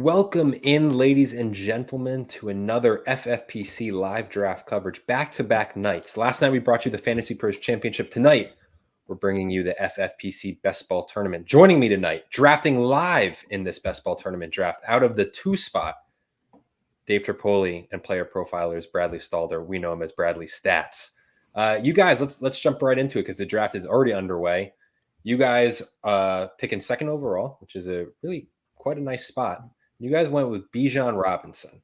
Welcome in, ladies and gentlemen, to another FFPC live draft coverage, back-to-back nights. Last night we brought you the Fantasy Pros Championship. Tonight, we're bringing you the FFPC Best Ball Tournament. Joining me tonight, drafting live in this Best Ball Tournament draft, out of the 2 spot, Dave Terpoilli and Player Profiler's Bradley Stalder. We know him as Bradley Stats. You guys, let's jump right into it because the draft is already underway. You guys picking second overall, which is a really quite a nice spot. You guys went with Bijan Robinson.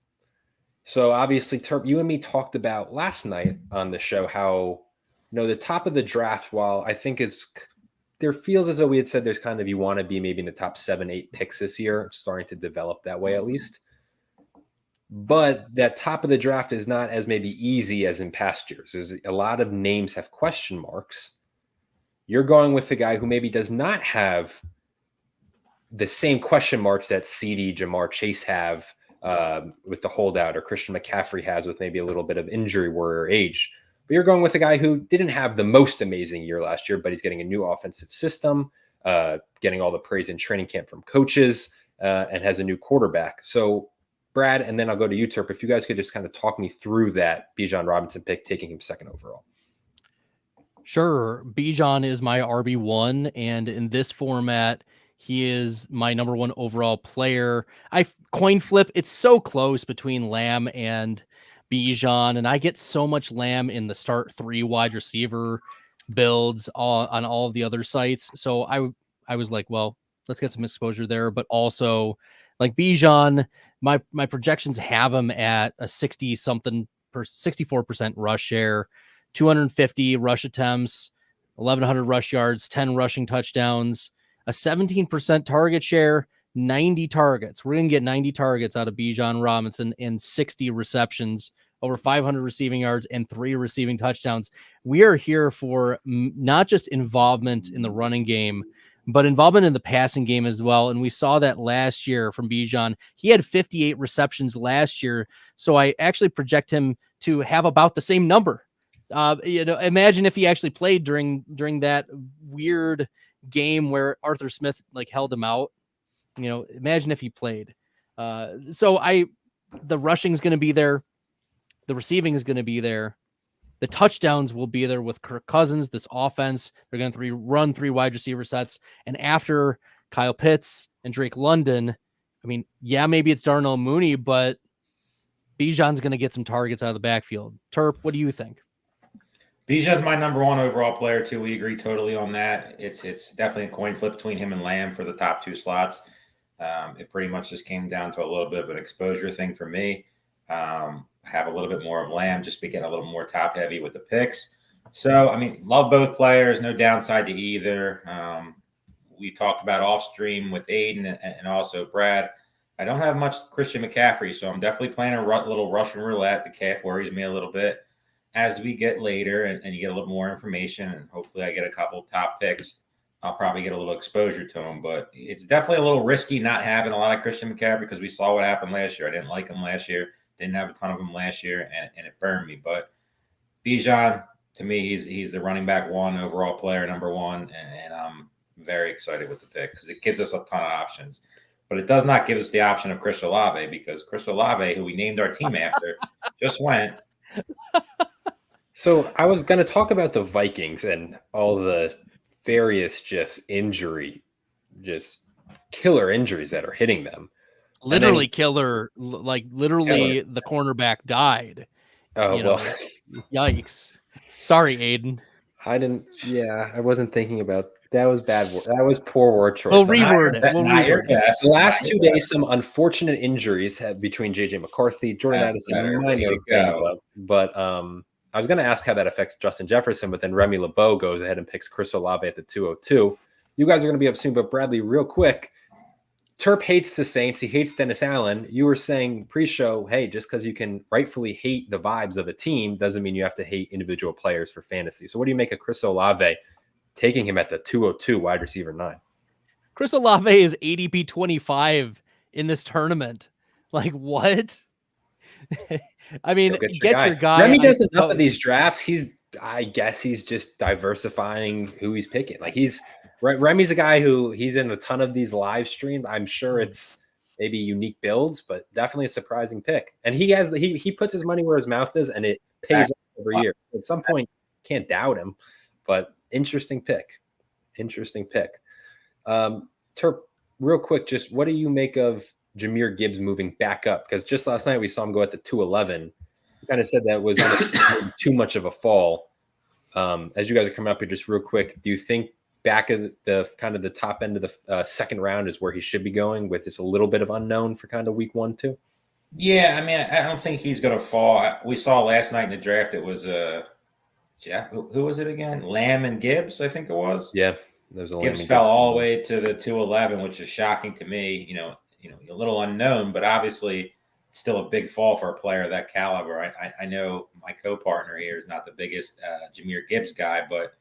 So obviously, Terp, you and me talked about last night on the show how, the top of the draft, while I think there feels as though we had said there's kind of, you want to be maybe in the top 7-8 picks this year, starting to develop that way at least. But that top of the draft is not as maybe easy as in past years. There's a lot of names have question marks. You're going with the guy who maybe does not have the same question marks that CD, Jamar Chase have with the holdout, or Christian McCaffrey has with maybe a little bit of injury worry or age. But you're going with a guy who didn't have the most amazing year last year, but he's getting a new offensive system, getting all the praise in training camp from coaches, and has a new quarterback. So Brad, and then I'll go to you, Terp, if you guys could just kind of talk me through that Bijan Robinson pick, taking him second overall. Sure. Bijan is my RB1, and in this format, he is my number 1 overall player. I coin flip. It's so close between Lamb and Bijan, and I get so much Lamb in the start 3 wide receiver builds on all of the other sites. So I was like, well, let's get some exposure there. But also, like Bijan, my projections have him at a 64% rush share, 250 rush attempts, 1,100 rush yards, 10 rushing touchdowns, a 17% target share, 90 targets. We're going to get 90 targets out of Bijan Robinson and 60 receptions, over 500 receiving yards, and 3 receiving touchdowns. We are here for not just involvement in the running game, but involvement in the passing game as well. And we saw that last year from Bijan. He had 58 receptions last year, so I actually project him to have about the same number. Imagine if he actually played during that weird game where Arthur Smith held him out. Imagine if he played. The rushing is going to be there. The receiving is going to be there. The touchdowns will be there with Kirk Cousins. This offense, they're going to run 3 wide receiver sets. And after Kyle Pitts and Drake London, maybe it's Darnell Mooney, but Bijan's going to get some targets out of the backfield. Terp, what do you think? Bijan's my number 1 overall player too. We agree totally on that. It's definitely a coin flip between him and Lamb for the top 2 slots. It pretty much just came down to a little bit of an exposure thing for me. Have a little bit more of Lamb, just be getting a little more top heavy with the picks. So, love both players, no downside to either. We talked about off stream with Aiden and also Brad. I don't have much Christian McCaffrey, so I'm definitely playing a little Russian roulette. The calf worries me a little bit. As we get later and you get a little more information, and hopefully I get a couple top picks, I'll probably get a little exposure to him. But it's definitely a little risky not having a lot of Christian McCaffrey because we saw what happened last year. I didn't like him last year. Didn't have a ton of him last year, and it burned me. But Bijan, to me, he's the running back 1 overall player, number 1, and I'm very excited with the pick because it gives us a ton of options. But it does not give us the option of Chris Olave, because Chris Olave, who we named our team after, just went. So I was going to talk about the Vikings and all the various killer injuries that are hitting them. Literally killer, literally the cornerback died. Oh, Yikes. Sorry, Aiden. I wasn't thinking about that. Was bad. That was poor word choice. We'll reword it. The last 2 days, some unfortunate injuries between JJ McCarthy, Jordan Addison, but I was going to ask how that affects Justin Jefferson, but then Remy LeBeau goes ahead and picks Chris Olave at the 202. You guys are going to be up soon, but Bradley, real quick, Terp hates the Saints. He hates Dennis Allen. You were saying pre-show, hey, just because you can rightfully hate the vibes of a team doesn't mean you have to hate individual players for fantasy. So what do you make of Chris Olave taking him at the 202 wide receiver 9? Chris Olave is ADP 25 in this tournament. What? Get your guy. Remy does enough of these drafts. I guess he's just diversifying who he's picking. Remy's a guy who he's in a ton of these live streams. I'm sure it's maybe unique builds, but definitely a surprising pick. And he puts his money where his mouth is, and it pays off every year. At some point, can't doubt him, but interesting pick. Terp, real quick, just what do you make of Jahmyr Gibbs moving back up? Because just last night we saw him go at the 211. You kind of said that was too much of a fall. As you guys are coming up here, just real quick, do you think back of the kind of the top end of the second round is where he should be going, with just a little bit of unknown for kind of week 1, 2? Yeah, I mean, I don't think he's going to fall. We saw last night in the draft, it was who was it again? Lamb and Gibbs, I think it was. Yeah, there's a Gibbs fell all the way to the 211, which is shocking to me. A little unknown, but obviously still a big fall for a player of that caliber. I know my co-partner here is not the biggest Jahmyr Gibbs guy, but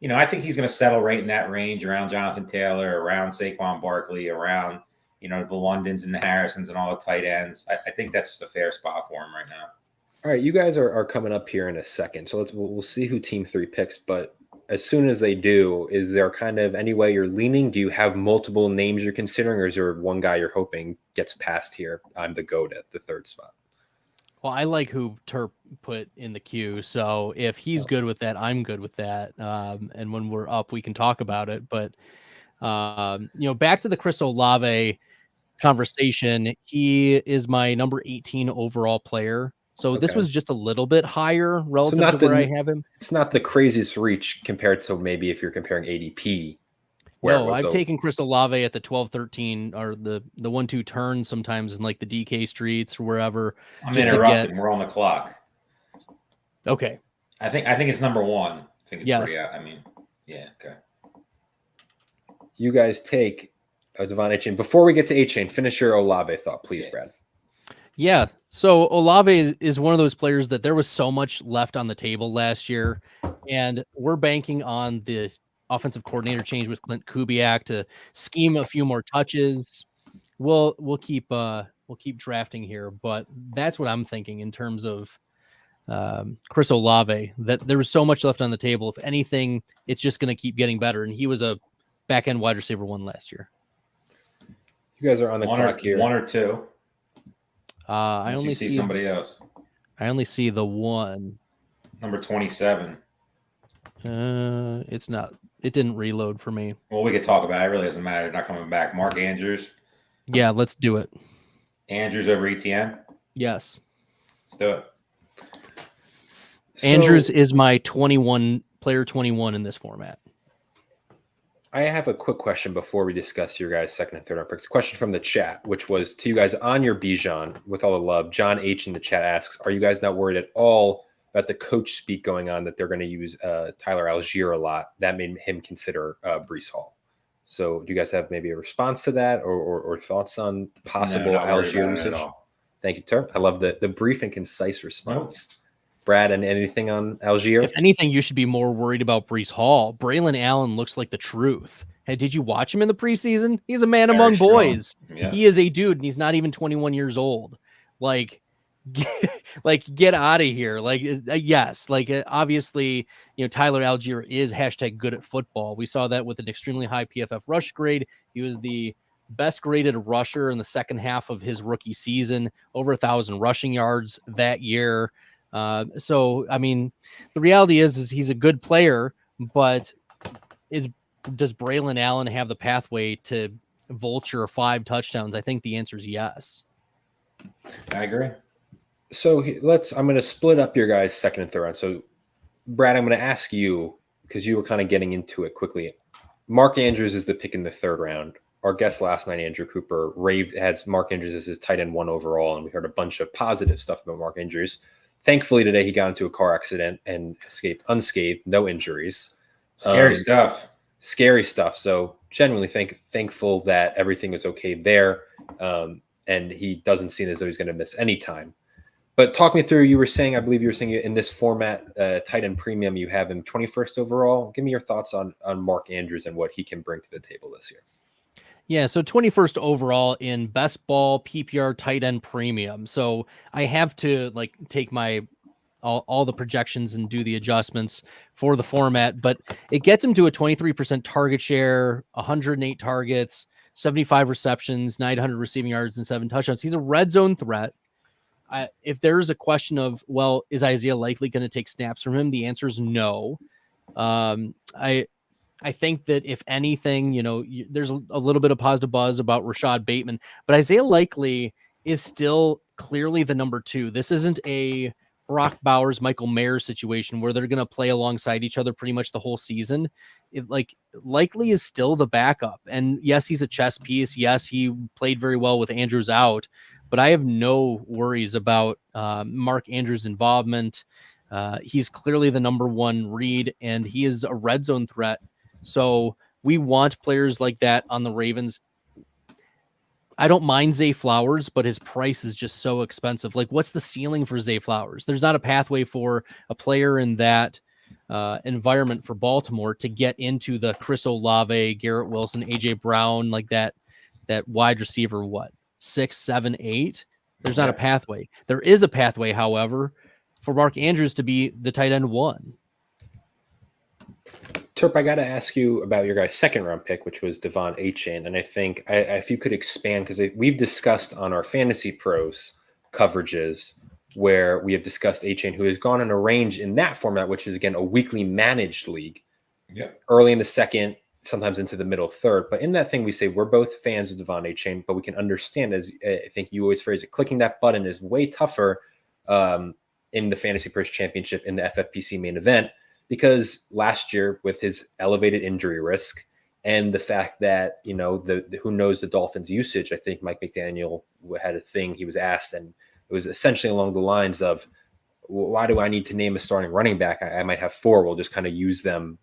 I think he's going to settle right in that range around Jonathan Taylor, around Saquon Barkley, around the Londons and the Harrisons and all the tight ends. I think that's just a fair spot for him right now. All right, you guys are coming up here in a second, so we'll see who Team 3 picks. But as soon as they do, is there kind of any way you're leaning? Do you have multiple names you're considering, or is there one guy you're hoping gets past here? I'm the GOAT at the 3rd spot. Well, I like who Terp put in the queue, so if he's good with that, I'm good with that. And when we're up, we can talk about it. But back to the Chris Olave conversation, he is my number 18 overall player. So this was just a little bit higher relative to where I have him. It's not the craziest reach compared to maybe if you're comparing ADP. No, I've taken Chris Olave at the 12-13 or the 1-2 turn sometimes in like the DK streets or wherever. I'm interrupting. We're on the clock. Okay. I think it's number 1. I think it's yes. Okay. You guys take Devon Achane. Before we get to Achane, finish your Olave thought, please, Brad. Yeah. So Olave is one of those players that there was so much left on the table last year, and we're banking on the offensive coordinator change with Clint Kubiak to scheme a few more touches. We'll keep drafting here, but that's what I'm thinking in terms of Chris Olave, that there was so much left on the table. If anything, it's just going to keep getting better. And he was a back end wide receiver 1 last year. You guys are on the clock here. 1 or 2. I only see somebody else. I only see the 1. Number 27. It's not. It didn't reload for me. Well, we could talk about it. It really doesn't matter. They're not coming back. Mark Andrews. Yeah, let's do it. Andrews over ETN? Yes. Let's do it. Andrews is my player 21 in this format. I have a quick question before we discuss your guys' second and third round picks. Question from the chat, which was to you guys on your Bijan, with all the love. John H. in the chat asks, are you guys not worried at all about the coach speak going on that they're going to use Tyler Algier a lot? That made him consider Breece Hall. So do you guys have maybe a response to that or thoughts on possible Algier usage? Thank you, Terp. I love the brief and concise response. Nope. Brad, and anything on Algier? If anything, you should be more worried about Breece Hall. Braylon Allen looks like the truth. Hey, did you watch him in the preseason? He's a man among boys. Yeah. He is a dude, and he's not even 21 years old. Get out of here. Yes. Obviously, Tyler Algier is #good at football. We saw that with an extremely high PFF rush grade. He was the best graded rusher in the second half of his rookie season, over 1,000 rushing yards that year. So, I mean, the reality is he's a good player, but does Braylon Allen have the pathway to vulture 5 touchdowns? I think the answer is yes. I agree. So I'm going to split up your guys' second and third round. So, Brad, I'm going to ask you, because you were kind of getting into it quickly. Mark Andrews is the pick in the 3rd round. Our guest last night, Andrew Cooper, has Mark Andrews as his tight end 1 overall, and we heard a bunch of positive stuff about Mark Andrews. Thankfully, today he got into a car accident and escaped unscathed, no injuries. Scary stuff. Scary stuff. So genuinely thankful that everything is okay there, and he doesn't seem as though he's going to miss any time. But talk me through, I believe you were saying in this format, tight end premium, you have him 21st overall. Give me your thoughts on Mark Andrews and what he can bring to the table this year. Yeah, so 21st overall in best ball PPR tight end premium. So I have to take my all the projections and do the adjustments for the format, but it gets him to a 23% target share, 108 targets. 75 receptions, 900 receiving yards, and 7 touchdowns. He's a red zone threat. If there's a question of, well, is Isaiah likely going to take snaps from him? The answer is no. I think that if anything, there's a little bit of positive buzz about Rashad Bateman, but Isaiah Likely is still clearly the number 2. This isn't a Brock Bowers, Michael Mayer situation where they're going to play alongside each other pretty much the whole season. Likely is still the backup. And yes, he's a chess piece. Yes, he played very well with Andrews out, but I have no worries about Mark Andrews' involvement. He's clearly the number 1 read, and he is a red zone threat. So we want players like that on the Ravens. I don't mind Zay Flowers, but his price is just so expensive. Like, what's the ceiling for Zay Flowers? There's not a pathway for a player in that environment for Baltimore to get into the Chris Olave, Garrett Wilson, AJ Brown, like that wide receiver, 6, 7, 8. There's not a pathway. There is a pathway, however, for Mark Andrews to be the tight end 1. Terp, I got to ask you about your guy's second round pick, which was Devon Achane. And I think if you could expand, because we've discussed on our Fantasy Pros coverages where we have discussed Achane, who has gone in a range in that format, which is, again, a weekly managed league. Early in the second, sometimes into the middle third. But in that thing, we say we're both fans of Devon Achane, but we can understand, as I think you always phrase it, clicking that button is way tougher in the Fantasy Pros Championship in the FFPC main event. Because last year, with his elevated injury risk and the fact that, who knows the Dolphins' usage, I think Mike McDaniel had a thing he was asked, and it was essentially along the lines of, why do I need to name a starting running back? I might have 4. We'll just kind of use them,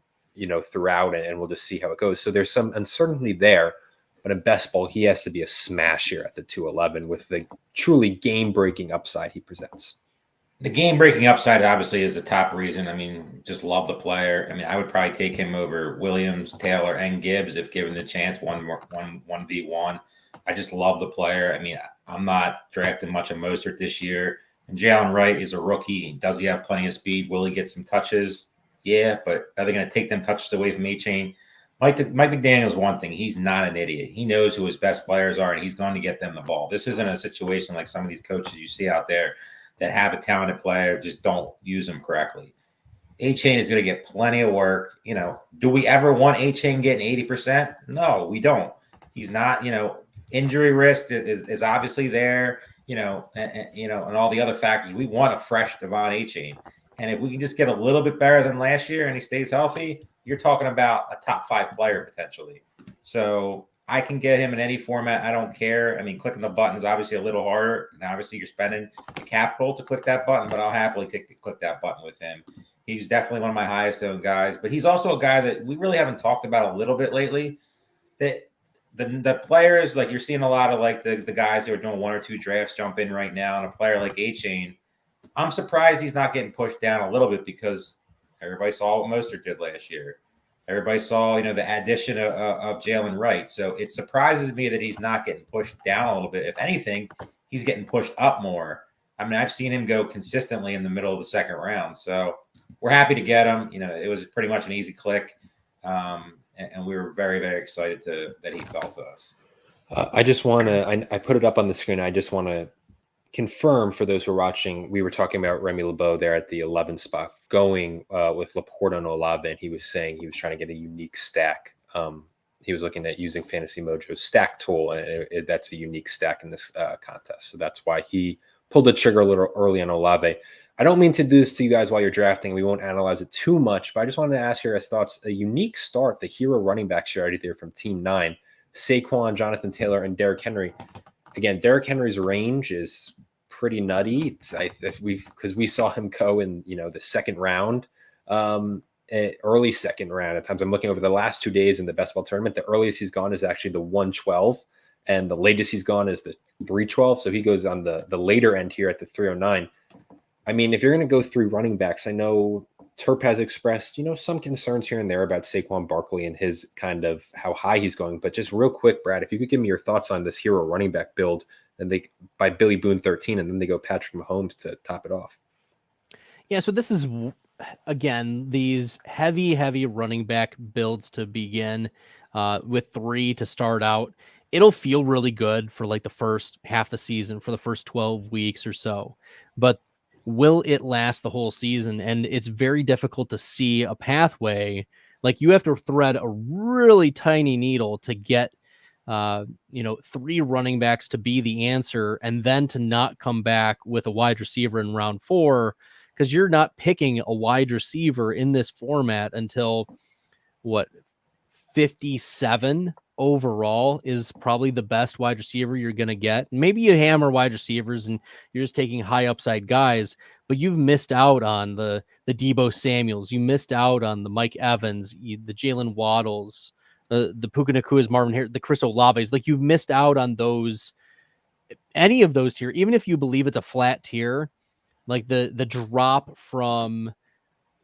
throughout, and we'll just see how it goes. So there's some uncertainty there. But in best ball, he has to be a smash here at the 211 with the truly game-breaking upside he presents. The game-breaking upside obviously is the top reason. I mean, just love the player. I mean, I would probably take him over Williams, Taylor, and Gibbs if given the chance, 1v1. I just love the player. I mean, I'm not drafting much of Mostert this year. And Jalen Wright is a rookie. Does he have plenty of speed? Will he get some touches? Yeah, but are they going to take them touches away from Achane? Mike McDaniel's one thing. He's not an idiot. He knows who his best players are, and he's going to get them the ball. This isn't a situation like some of these coaches you see out there that have a talented player, just don't use them correctly. Achane is going to get plenty of work. Do we ever want Achane getting 80%? No, we don't. He's not, injury risk is obviously there, and all the other factors. We want a fresh Devon Achane. And if we can just get a little bit better than last year and he stays healthy, you're talking about a top 5 player potentially. So I can get him in any format. I don't care. I mean, clicking the button is obviously a little harder. And obviously you're spending the capital to click that button, but I'll happily click that button with him. He's definitely one of my highest owned guys, but he's also a guy that we really haven't talked about a little bit lately. That the players, like you're seeing a lot of like the guys who are doing 1 or 2 drafts jump in right now, and a player like Achane, I'm surprised he's not getting pushed down a little bit because everybody saw what Mostert did last year. Everybody saw, the addition of Jalen Wright. So it surprises me that he's not getting pushed down a little bit. If anything, he's getting pushed up more. I mean, I've seen him go consistently in the middle of the second round. So we're happy to get him. It was pretty much an easy click. And we were very, very excited that he fell to us. I just want to, I put it up on the screen. I just want to confirm for those who are watching, we were talking about Remy LeBeau there at the 11 spot going with Laporte and Olave, and he was saying he was trying to get a unique stack. He was looking at using Fantasy Mojo's stack tool, and that's a unique stack in this contest. So that's why he pulled the trigger a little early on Olave. I don't mean to do this to you guys while you're drafting. We won't analyze it too much, but I just wanted to ask your guys' thoughts. A unique start, the hero running back strategy there from Team 9, Saquon, Jonathan Taylor, and Derrick Henry. Again, Derrick Henry's range is pretty nutty. Because we saw him go in, the second round, early second round. At times, I'm looking over the last 2 days in the Best Ball Tournament. The earliest he's gone is actually the 112, and the latest he's gone is the 312. So he goes on the later end here at the 309. I mean, if you're going to go through running backs, I know Terp has expressed, some concerns here and there about Saquon Barkley and his kind of how high he's going. But just real quick, Brad, if you could give me your thoughts on this hero running back build, and they by Billy Boone 13, and then they go Patrick Mahomes to top it off. Yeah, so this is, again, these heavy running back builds to begin with 3 to start out. it'll feel really good for like the first half of the season, for the first 12 weeks or so. But will it last the whole season? And it's very difficult to see a pathway. Like you have to thread a really tiny needle to get, 3 running backs to be the answer, and then to not come back with a wide receiver in round 4, because you're not picking a wide receiver in this format until 57 overall is probably the best wide receiver you're going to get. Maybe you hammer wide receivers and you're just taking high upside guys, but you've missed out on the Deebo Samuels. You missed out on the Mike Evans, the Jaylen Waddles, the Puka Nakuas, Marvin Harris, the Chris Olaves. Like you've missed out on those, any of those tier, even if you believe it's a flat tier, like the drop from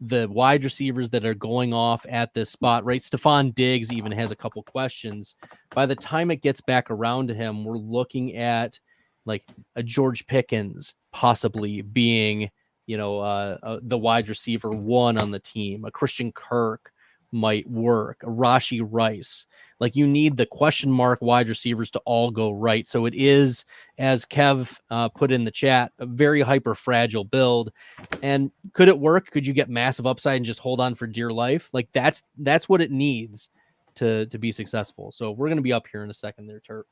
the wide receivers that are going off at this spot, right? Stephon Diggs even has a couple questions. By the time it gets back around to him, we're looking at like a George Pickens possibly being, the wide receiver 1 on the team. A Christian Kirk might work. A Rashee Rice. Like you need the question mark wide receivers to all go right. So it is, as Kev put in the chat, a very hyper fragile build. And could it work? Could you get massive upside and just hold on for dear life? Like that's what it needs to be successful. So we're going to be up here in a second there, Terp.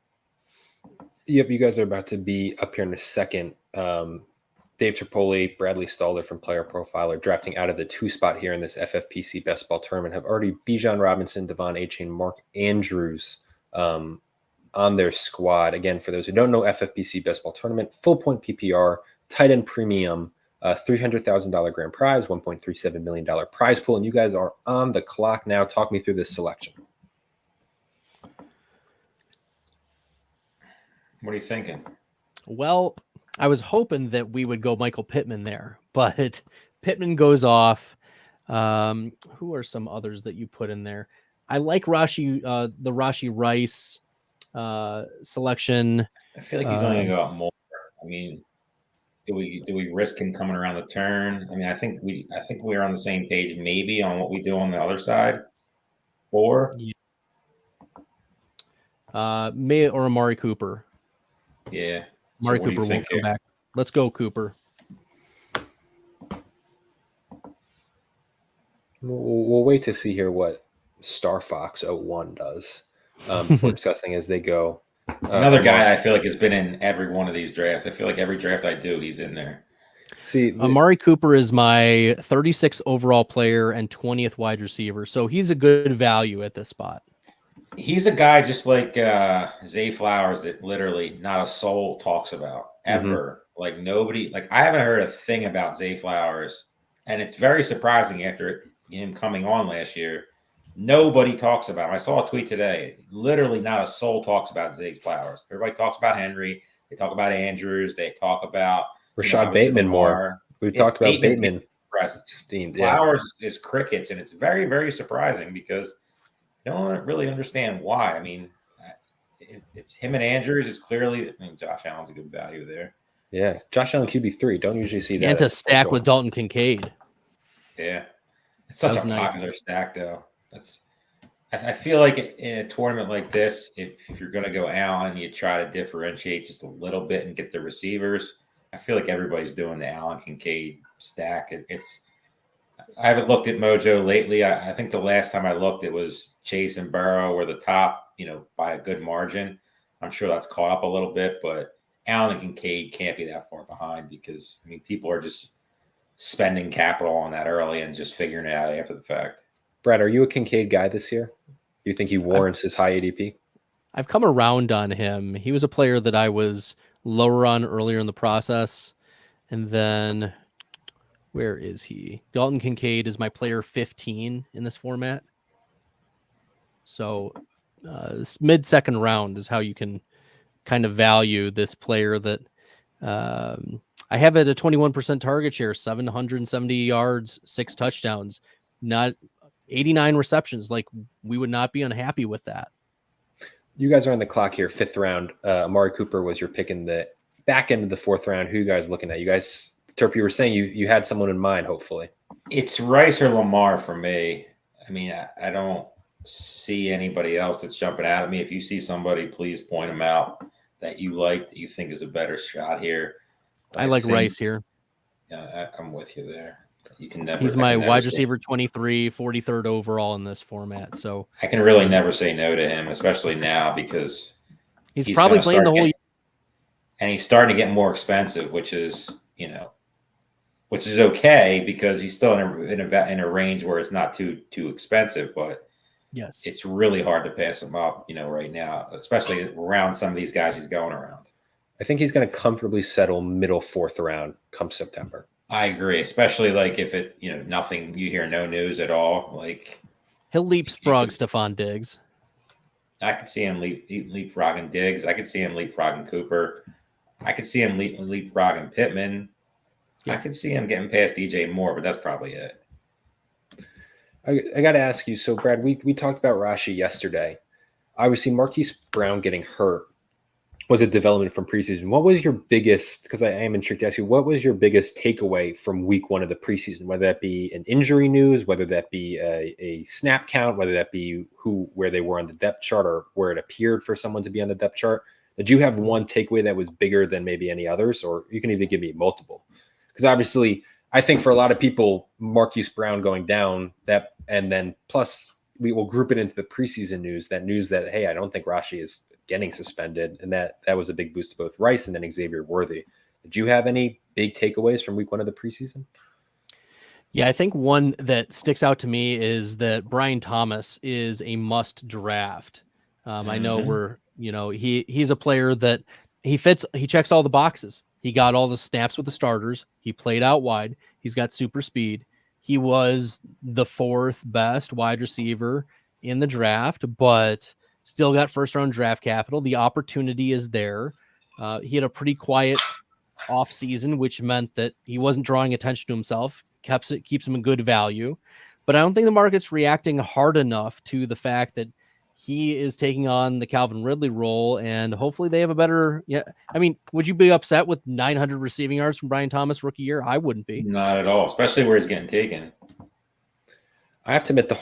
Yep, you guys are about to be up here in a second. Dave Terpoilli, Bradley Stalder from Player Profiler, drafting out of the 2 spot here in this FFPC Best Ball Tournament, have already Bijan Robinson, Devon Achane, Mark Andrews on their squad. Again, for those who don't know, FFPC Best Ball Tournament, full point PPR, tight end premium, $300,000 grand prize, $1.37 million prize pool, and you guys are on the clock now. Talk me through this selection. What are you thinking? Well, I was hoping that we would go Michael Pittman there, but Pittman goes off. Who are some others that you put in there? I like the Rashee Rice selection. I feel like he's only going to go out more. I mean, do we risk him coming around the turn? I mean, I think we're on the same page maybe on what we do on the other side. Or Amari Cooper. Yeah. Amari Cooper will come back. Let's go, Cooper. We'll wait to see here what Star Fox 01 does before discussing as they go. Another guy I feel like has been in every one of these drafts. I feel like every draft I do, he's in there. See, Amari Cooper is my 36th overall player and 20th wide receiver, so he's a good value at this spot. He's a guy just like Zay Flowers that literally not a soul talks about ever. Like nobody, like I haven't heard a thing about Zay Flowers, and it's very surprising after him coming on last year. Nobody talks about him. I saw a tweet today. Literally not a soul talks about Zay Flowers. Everybody talks about Henry. They talk about Andrews. They talk about Rashad Bateman more. We've talked about Bateman. Flowers is crickets, and it's very, very surprising because I don't really understand why. I mean, it's him and Andrews. It's clearly, Josh Allen's a good value there. Yeah, Josh Allen QB3. Don't usually see that. And to stack with Dalton Kincaid. Yeah, it's such a popular stack, though. I feel like in a tournament like this, if you're going to go Allen, you try to differentiate just a little bit and get the receivers. I feel like everybody's doing the Allen Kincaid stack. I haven't looked at Mojo lately. I think the last time I looked, it was Chase and Burrow were the top, by a good margin. I'm sure that's caught up a little bit, but Allen and Kincaid can't be that far behind because, people are just spending capital on that early and just figuring it out after the fact. Brad, are you a Kincaid guy this year? Do you think he warrants his high ADP? I've come around on him. He was a player that I was lower on earlier in the process. And then where is he? Dalton Kincaid is my player 15 in this format. So mid-second round is how you can kind of value this player that I have at a 21% target share, 770 yards, 6 touchdowns, not 89 receptions. Like, we would not be unhappy with that. You guys are on the clock here, 5th round. Amari Cooper was your pick in the back end of the 4th round. Who are you guys looking at? You guys, Terp, you were saying you had someone in mind, hopefully. It's Rice or Lamar for me. I don't see anybody else that's jumping out at me. If you see somebody, please point them out that you like, that you think is a better shot here. I like Rice here. Yeah, I'm with you there. You can never. He's my wide receiver 23, 43rd overall in this format. So I can really never say no to him, especially now because he's probably playing the whole year. And he's starting to get more expensive, which is okay because he's still in a range where it's not too expensive, but yes, it's really hard to pass him up, right now, especially around some of these guys he's going around. I think he's going to comfortably settle middle 4th round come September. I agree, especially like if it, nothing, you hear no news at all, like he'll leapfrog Stephon Diggs. I could see him leapfrogging Diggs. I could see him leapfrogging Cooper. I could see him leapfrogging Pittman. Yeah. I could see him getting past DJ Moore, but that's probably it. I got to ask you. So, Brad, we talked about Rashee yesterday. Obviously, Marquise Brown getting hurt was a development from preseason. What was your biggest, because I am intrigued to ask you, what was your biggest takeaway from week 1 of the preseason, whether that be an injury news, whether that be a snap count, whether that be where they were on the depth chart or where it appeared for someone to be on the depth chart? Did you have one takeaway that was bigger than maybe any others, or you can even give me multiple? Because obviously, I think for a lot of people, Marquise Brown going down, that, and then plus we will group it into the preseason news that, hey, I don't think Rashee is getting suspended, and that was a big boost to both Rice and then Xavier Worthy. Did you have any big takeaways from week 1 of the preseason? Yeah, I think one that sticks out to me is that Brian Thomas is a must draft. I know he's a player that he checks all the boxes. He got all the snaps with the starters. He played out wide. He's got super speed. He was the 4th best wide receiver in the draft, but still got 1st-round draft capital. The opportunity is there. He had a pretty quiet offseason, which meant that he wasn't drawing attention to himself. Keeps him a good value. But I don't think the market's reacting hard enough to the fact that he is taking on the Calvin Ridley role, and hopefully they have a better. Yeah, I mean, would you be upset with 900 receiving yards from Brian Thomas rookie year? I wouldn't be. Not at all, especially where he's getting taken. I have to admit, the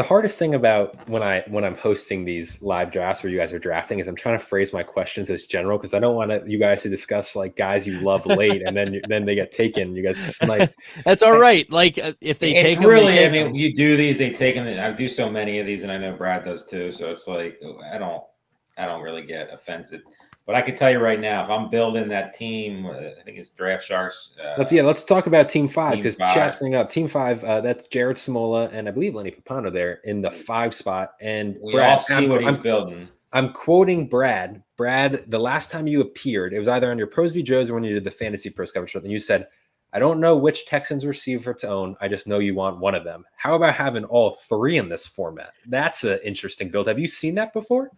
hardest thing about when I'm hosting these live drafts where you guys are drafting is I'm trying to phrase my questions as general, because I don't want you guys to discuss like guys you love late and then they get taken. You guys snipe. That's all right. Like if they it's take really, them, I mean, you do these, they take them. I do so many of these, and I know Brad does too. So it's like I don't really get offended. But I can tell you right now, if I'm building that team, I think it's Draft Sharks. Let's talk about Team 5, because chat's bringing up Team 5. That's Jared Smola and I believe Lenny Papano there in the 5 spot. And we Brad, all see what he's building. I'm quoting Brad. Brad, the last time you appeared, it was either on your Pros v Joes or when you did the Fantasy Pros coverage, and you said, "I don't know which Texans receiver to own. I just know you want one of them." How about having all 3 in this format? That's an interesting build. Have you seen that before?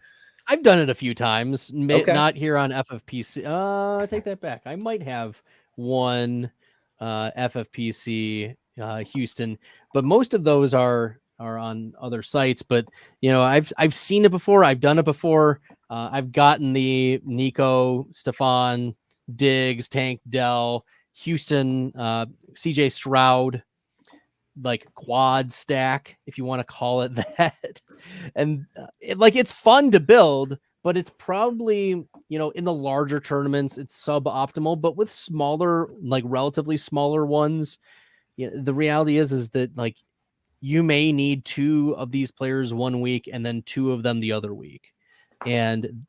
I've done it a few times, Okay. Not here on FFPC. I take that back. I might have one FFPC Houston, but most of those are on other sites. But I've seen it before. I've done it before. I've gotten the Nico, Stephon, Diggs, Tank Dell, Houston, CJ Stroud, like quad stack, if you want to call it that. And it's fun to build, but it's probably, in the larger tournaments, it's suboptimal. But with smaller, relatively smaller ones, the reality is that you may need 2 of these players one week and then 2 of them the other week. And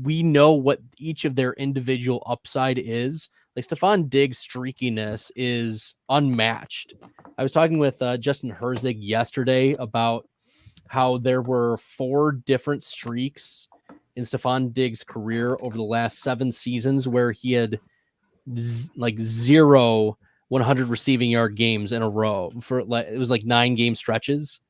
we know what each of their individual upside is. Like Stephon Diggs' streakiness is unmatched. I was talking with Justin Herzig yesterday about how there were 4 different streaks in Stephon Diggs' career over the last 7 seasons where he had 0 100 receiving yard games in a row. It was 9 game stretches.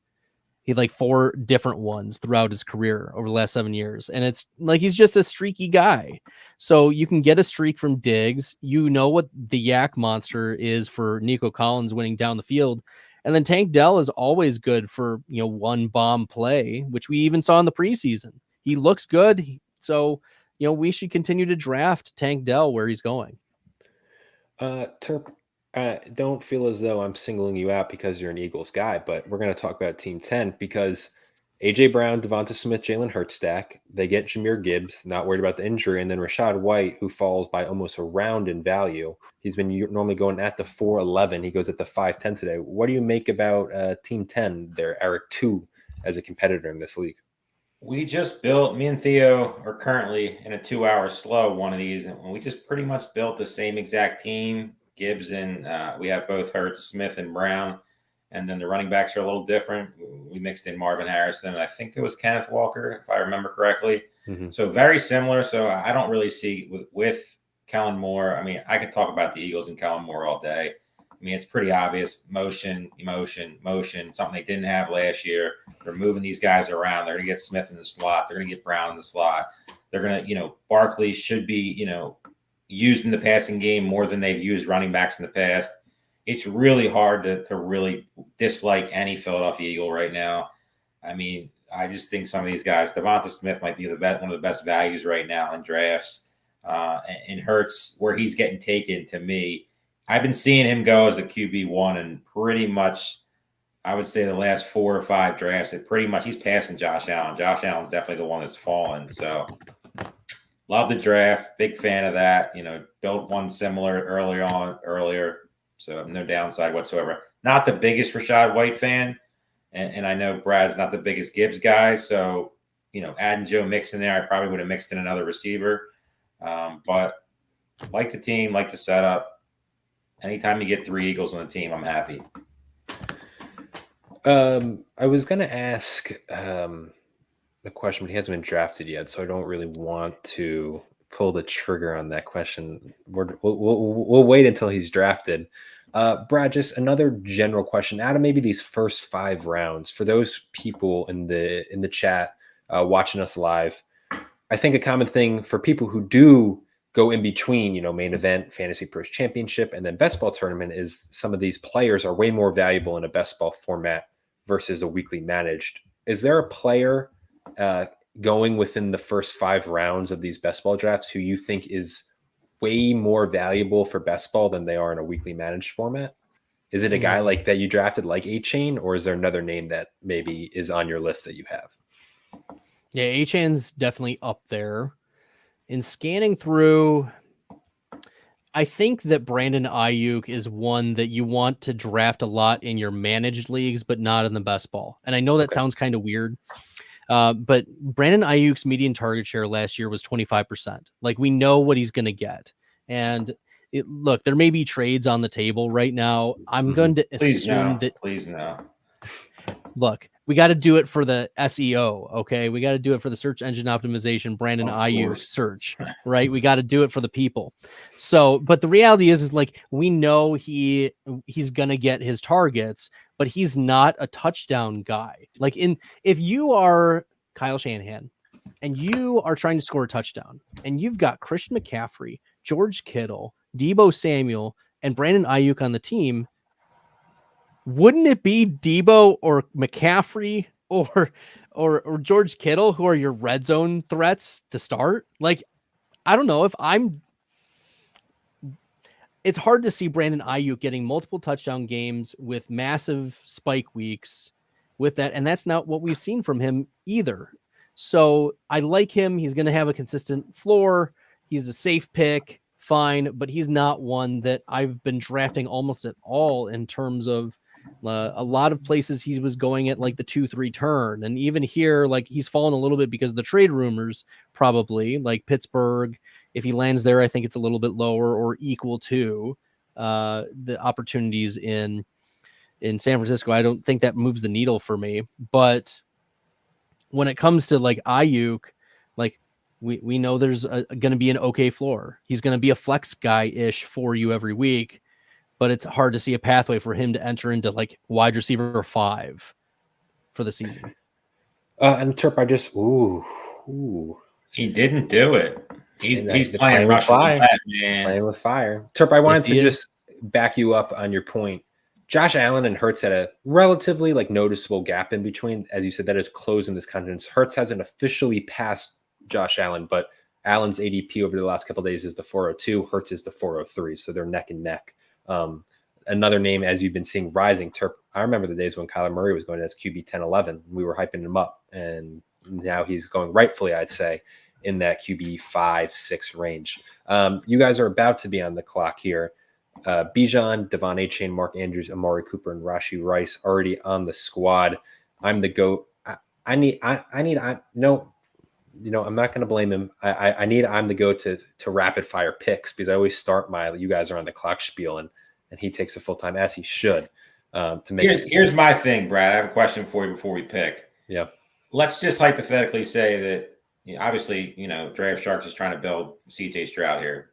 He had 4 different ones throughout his career over the last 7 years. And it's he's just a streaky guy. So you can get a streak from Diggs. You know what the yak monster is for Nico Collins winning down the field. And then Tank Dell is always good for, one bomb play, which we even saw in the preseason. He looks good. So, we should continue to draft Tank Dell where he's going. Terp, don't feel as though I'm singling you out because you're an Eagles guy, but we're going to talk about Team 10 because AJ Brown, Devonta Smith, Jalen Hurts stack. They get Jahmyr Gibbs, not worried about the injury, and then Rachaad White, who falls by almost a round in value. He's been normally going at the 4.11. He goes at the 5.10 today. What do you make about Team 10 there, Eric 2, as a competitor in this league? We just built, me and Theo are currently in a 2-hour slow, one of these, and we just pretty much built the same exact team. Gibbs and we have both Hurts, Smith, and Brown. And then the running backs are a little different. We mixed in Marvin Harrison. I think it was Kenneth Walker, if I remember correctly. Mm-hmm. So very similar. So I don't really see with Kellen Moore. I mean, I could talk about the Eagles and Kellen Moore all day. I mean, it's pretty obvious. Motion, something they didn't have last year. They're moving these guys around. They're going to get Smith in the slot. They're going to get Brown in the slot. They're going to, Barkley should be, used in the passing game more than they've used running backs in the past. It's really hard to really dislike any Philadelphia Eagle right now. I mean, I just think some of these guys, Devonta Smith might be one of the best values right now in drafts. And Hurts, where he's getting taken, to me, I've been seeing him go as a QB1, and pretty much, I would say the last 4 or 5 drafts, he's passing Josh Allen. Josh Allen's definitely the one that's fallen. So love the draft, big fan of that. Built one similar earlier. So no downside whatsoever. Not the biggest Rachaad White fan. And I know Brad's not the biggest Gibbs guy. So, adding Joe Mixon there, I probably would have mixed in another receiver. But like the team, like the setup. Anytime you get 3 Eagles on the team, I'm happy. I was going to ask the question, but he hasn't been drafted yet. So I don't really want to pull the trigger on that question. We'll wait until he's drafted. Brad, just another general question out of maybe these first 5 rounds for those people in the chat watching us live. I think a common thing for people who do go in between, main event, Fantasy Pros Championship, and then Best Ball Tournament is some of these players are way more valuable in a Best Ball format versus a weekly managed. Is there a player going within the first 5 rounds of these Best Ball drafts who you think is way more valuable for Best Ball than they are in a weekly managed format? Is it a guy like that you drafted like Achane, or is there another name that maybe is on your list that you have? Yeah, Achane's definitely up there. In scanning through, I think that Brandon Aiyuk is one that you want to draft a lot in your managed leagues, but not in the Best Ball. And I know that sounds kind of weird. But Brandon Ayuk's median target share last year was 25%. Like, we know what he's going to get. And look, there may be trades on the table right now. I'm going to assume that. Please no. Look, we got to do it for the SEO. Okay. We got to do it for the search engine optimization, Brandon Aiyuk search, right? We got to do it for the people. So, but the reality is like, we know he's going to get his targets, but he's not a touchdown guy. Like, if you are Kyle Shanahan and you are trying to score a touchdown and you've got Christian McCaffrey, George Kittle, Deebo Samuel, and Brandon Aiyuk on the team, wouldn't it be Deebo or McCaffrey or George Kittle who are your red zone threats to start? Like, I don't know it's hard to see Brandon Aiyuk getting multiple touchdown games with massive spike weeks with that. And that's not what we've seen from him either. So I like him. He's going to have a consistent floor. He's a safe pick. Fine. But he's not one that I've been drafting almost at all in terms of a lot of places he was going at like the 2-3 turn. And even here, like, he's fallen a little bit because of the trade rumors, probably like Pittsburgh. If he lands there, I think it's a little bit lower or equal to the opportunities in San Francisco. I don't think that moves the needle for me. But when it comes to like Aiyuk, like we know there's going to be an okay floor. He's going to be a flex guy-ish for you every week. But it's hard to see a pathway for him to enter into like wide receiver 5 for the season. And Terp, I just he didn't do it. He's playing with fire, man. Playing with fire. Terp, I wanted to just back you up on your point. Josh Allen and Hurts had a relatively like noticeable gap in between. As you said, that is closing this conference. Hurts hasn't officially passed Josh Allen, but Allen's ADP over the last couple of days is the 402. Hurts is the 403. So they're neck and neck. another name, as you've been seeing, rising. I remember the days when Kyler Murray was going as QB 10, 11. We were hyping him up, and now he's going rightfully, I'd say, in that QB 5, 6 range. You guys are about to be on the clock here. Bijan, Devon Achane, Mark Andrews, Amari Cooper, and Rashee Rice already on the squad. I'm the GOAT. I'm not going to blame him. I'm the GOAT to rapid fire picks, because I always start you guys are on the clock spiel, and he takes a full time, as he should. To make here's my thing, Brad. I have a question for you before we pick. Yeah. Let's just hypothetically say that, obviously, Draft Sharks is trying to build CJ Stroud here.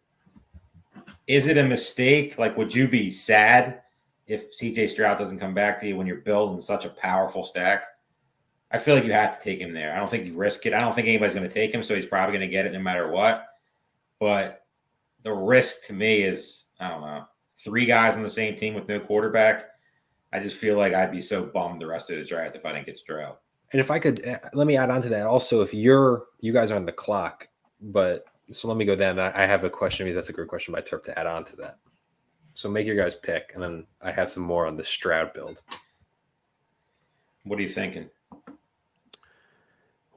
Is it a mistake? Like, would you be sad if CJ Stroud doesn't come back to you when you're building such a powerful stack? I feel like you have to take him there. I don't think you risk it. I don't think anybody's going to take him, so he's probably going to get it no matter what. But the risk to me is, I don't know, 3 guys on the same team with no quarterback. I just feel like I'd be so bummed the rest of the draft if I didn't get Stroud. And if I could, let me add on to that. Also, if you guys are on the clock, so let me go down. I have a question, because that's a great question by Terp to add on to that. So make your guys pick, and then I have some more on the Stroud build. What are you thinking?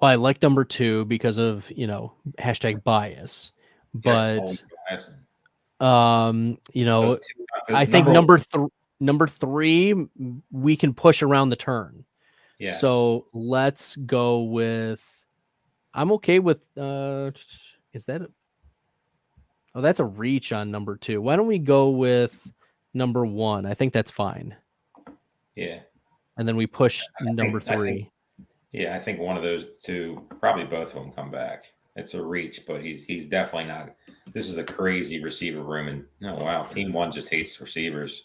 Well, I like number 2 because of, hashtag bias. But, I think number 3, we can push around the turn. Yes. So let's go with, I'm okay with, is that, that's a reach on number 2. Why don't we go with number 1? I think that's fine. Yeah. And then we push number 3. I think one of those 2, probably both of them come back. It's a reach, but he's definitely not. This is a crazy receiver room. And Team 1 just hates receivers.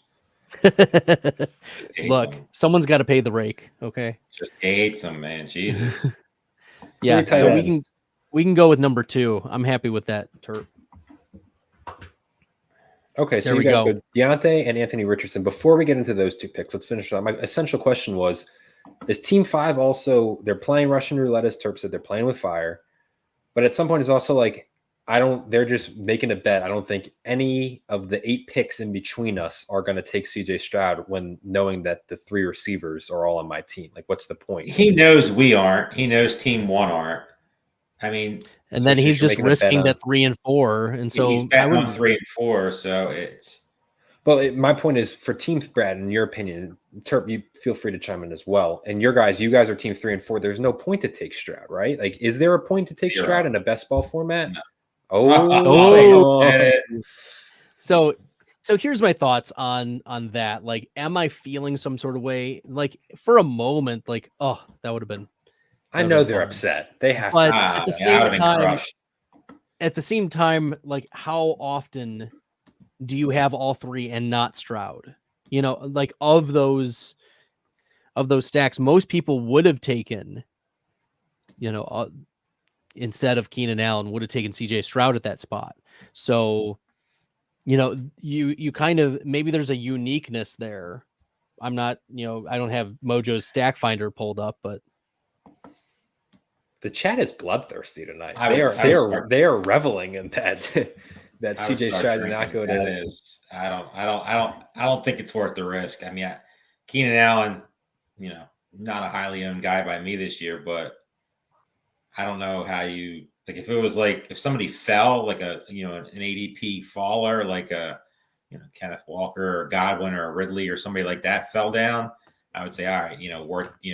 Look, someone's got to pay the rake. Okay. Just hates them, man. Jesus. Yeah. So we can go with number 2. I'm happy with that, Terp. Okay, so you guys go Deontay and Anthony Richardson. Before we get into those 2 picks, let's finish that. My essential question was, is Team 5 also, they're playing Russian roulette, as Terp said, they're playing with fire. But at some point, it's also like, they're just making a bet. I don't think any of the 8 picks in between us are going to take CJ Stroud, when knowing that the 3 receivers are all on my team. Like, what's the point? He knows we aren't. He knows Team 1 aren't. I mean, and then he's just risking that 3 and 4. And so he's betting on 3 and 4. So it's. Well, my point is, for Team Brad, in your opinion, Terp, you feel free to chime in as well. And you guys are Team 3 and 4. There's no point to take Stroud, right? Like, is there a point to take Stroud in a best ball format? No. So here's my thoughts on that. Like, am I feeling some sort of way? Like, for a moment, like, that would have been. I know they're upset. They have but to. At the same time, like, how often do you have all 3 and not Stroud? Like, of those stacks, most people would have taken, instead of Keenan Allen, would have taken CJ Stroud at that spot. So, you kind of, maybe there's a uniqueness there. I'm not, I don't have Mojo's stack finder pulled up, but the chat is bloodthirsty tonight. They are reveling in that CJ Stroud did not go to. That is, I don't think it's worth the risk. I mean, Keenan Allen, not a highly owned guy by me this year, but I don't know how you, like, if it was like, if somebody fell, like an ADP faller, like a, Kenneth Walker or Godwin or a Ridley or somebody like that fell down, I would say, all right,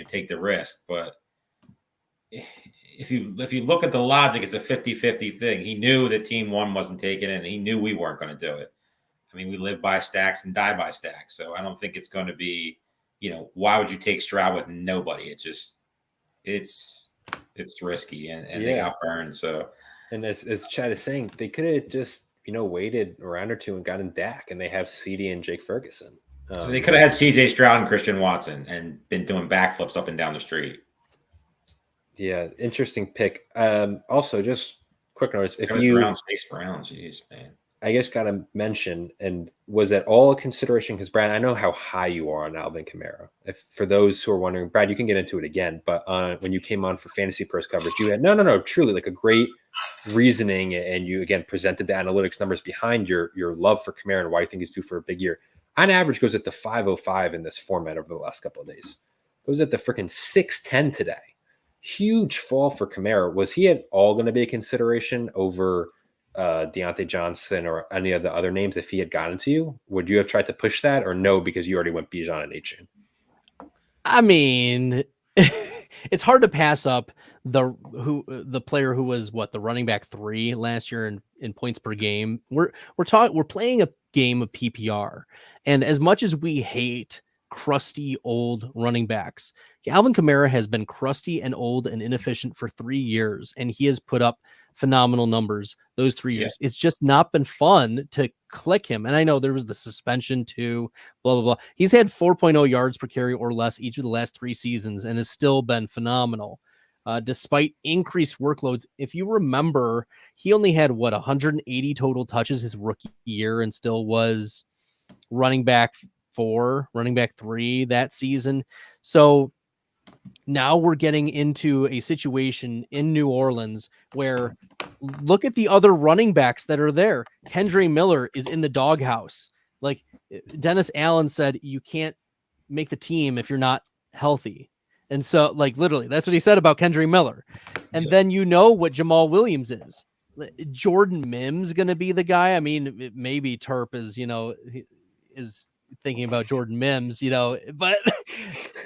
take the risk. But if you look at the logic, it's a 50-50 thing. He knew that Team 1 wasn't taking it, and he knew we weren't going to do it. I mean, we live by stacks and die by stacks. So I don't think it's going to be, why would you take Stroud with nobody? It's risky, and they got burned. So, and as Chad is saying, they could have just waited a round or 2 and gotten Dak, and they have CD and Jake Ferguson. They could have had CJ Stroud and Christian Watson and been doing backflips up and down the street. Yeah, interesting pick. Also, just quick notice: if Chase Brown, jeez, man. I guess got to mention, and was at all a consideration, because Brad, I know how high you are on Alvin Kamara. If for those who are wondering, Brad, you can get into it again, but when you came on for Fantasy Pros coverage, you had truly like a great reasoning, and you again presented the analytics numbers behind your love for Kamara and why you think he's due for a big year. on average goes at the 505 in this format over the last couple of days. Goes at the freaking 610 today. Huge fall for Kamara. Was he at all going to be a consideration over Deontay Johnson or any of the other names if he had gotten to you? Would you have tried to push that, or no, because you already went Bijan and Achane? I mean, it's hard to pass up the player who was the running back 3 last year in points per game. We're playing a game of PPR, and as much as we hate crusty old running backs, Alvin Kamara has been crusty and old and inefficient for 3 years, and he has put up phenomenal numbers those 3 years. It's just not been fun to click him. And I know there was the suspension too, blah, blah, blah. He's had 4.0 yards per carry or less each of the last 3 seasons and has still been phenomenal. Despite increased workloads. If you remember, he only had 180 total touches his rookie year and still was running back 4, running back 3 that season. So now we're getting into a situation in New Orleans where look at the other running backs that are there. Kendre Miller is in the doghouse. Like Dennis Allen said, you can't make the team if you're not healthy. And so, like, literally, that's what he said about Kendre Miller. And then you know what Jamal Williams is. Jordan Mims going to be the guy. I mean, maybe Terp is thinking about Jordan Mims, but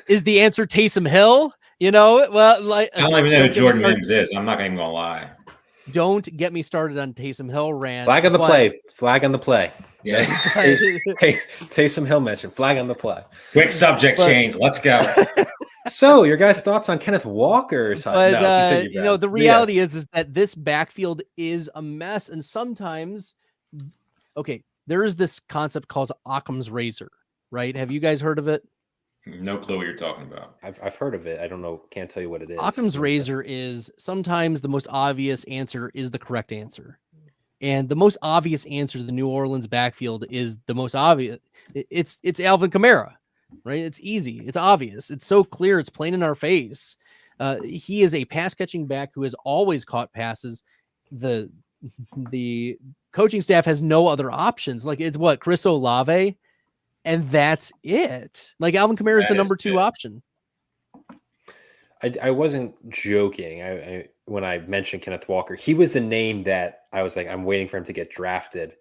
is the answer Taysom Hill? Well, like I don't even know who Jordan Mims is. I'm not even going to lie. Don't get me started on Taysom Hill rant. Flag on the play. Flag on the play. Yeah. Hey, Taysom Hill mentioned flag on the play. Quick subject change. Let's go. So, your guys' thoughts on Kenneth Walker? But, the reality is that this backfield is a mess. And sometimes, there is this concept called Occam's razor, right? Have you guys heard of it? No clue what you're talking about. I've heard of it. I don't know. Can't tell you what it is. Occam's razor is sometimes the most obvious answer is the correct answer. And the most obvious answer to the New Orleans backfield is the most obvious. It's Alvin Kamara. Right? It's easy. It's obvious. It's so clear. It's plain in our face. He is a pass catching back who has always caught passes. The coaching staff has no other options. Like it's Chris Olave, and that's it. Like Alvin Kamara is the number 2 option. I wasn't joking. I when I mentioned Kenneth Walker, he was a name that I was like, I'm waiting for him to get drafted.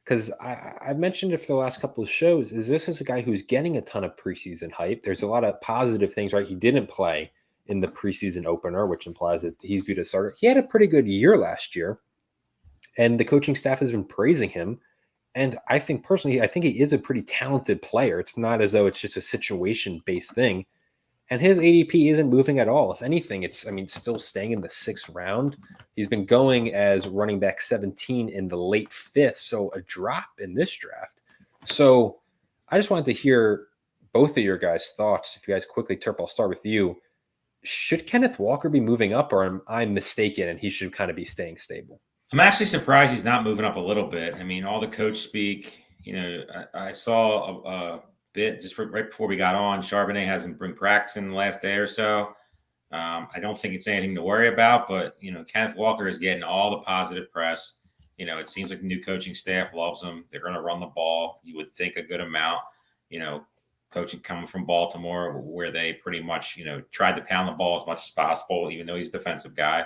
Because I've mentioned it for the last couple of shows, this is a guy who's getting a ton of preseason hype. There's a lot of positive things, right? He didn't play in the preseason opener, which implies that he's viewed as starter. He had a pretty good year last year, and the coaching staff has been praising him. And I think personally, he is a pretty talented player. It's not as though it's just a situation-based thing. And his ADP isn't moving at all. If anything, it's still staying in the 6th round. He's been going as running back 17 in the late 5th, so a drop in this draft. So I just wanted to hear both of your guys' thoughts. If you guys quickly, Terp, I'll start with you. Should Kenneth Walker be moving up, or am I mistaken and he should kind of be staying stable? I'm actually surprised he's not moving up a little bit. I mean, all the coach speak, I saw a bit just right before we got on. Charbonnet hasn't been practicing the last day or so. I don't think it's anything to worry about, but Kenneth Walker is getting all the positive press. It seems like the new coaching staff loves him. They're going to run the ball. You would think a good amount. Coaching coming from Baltimore, where they pretty much tried to pound the ball as much as possible, even though he's a defensive guy.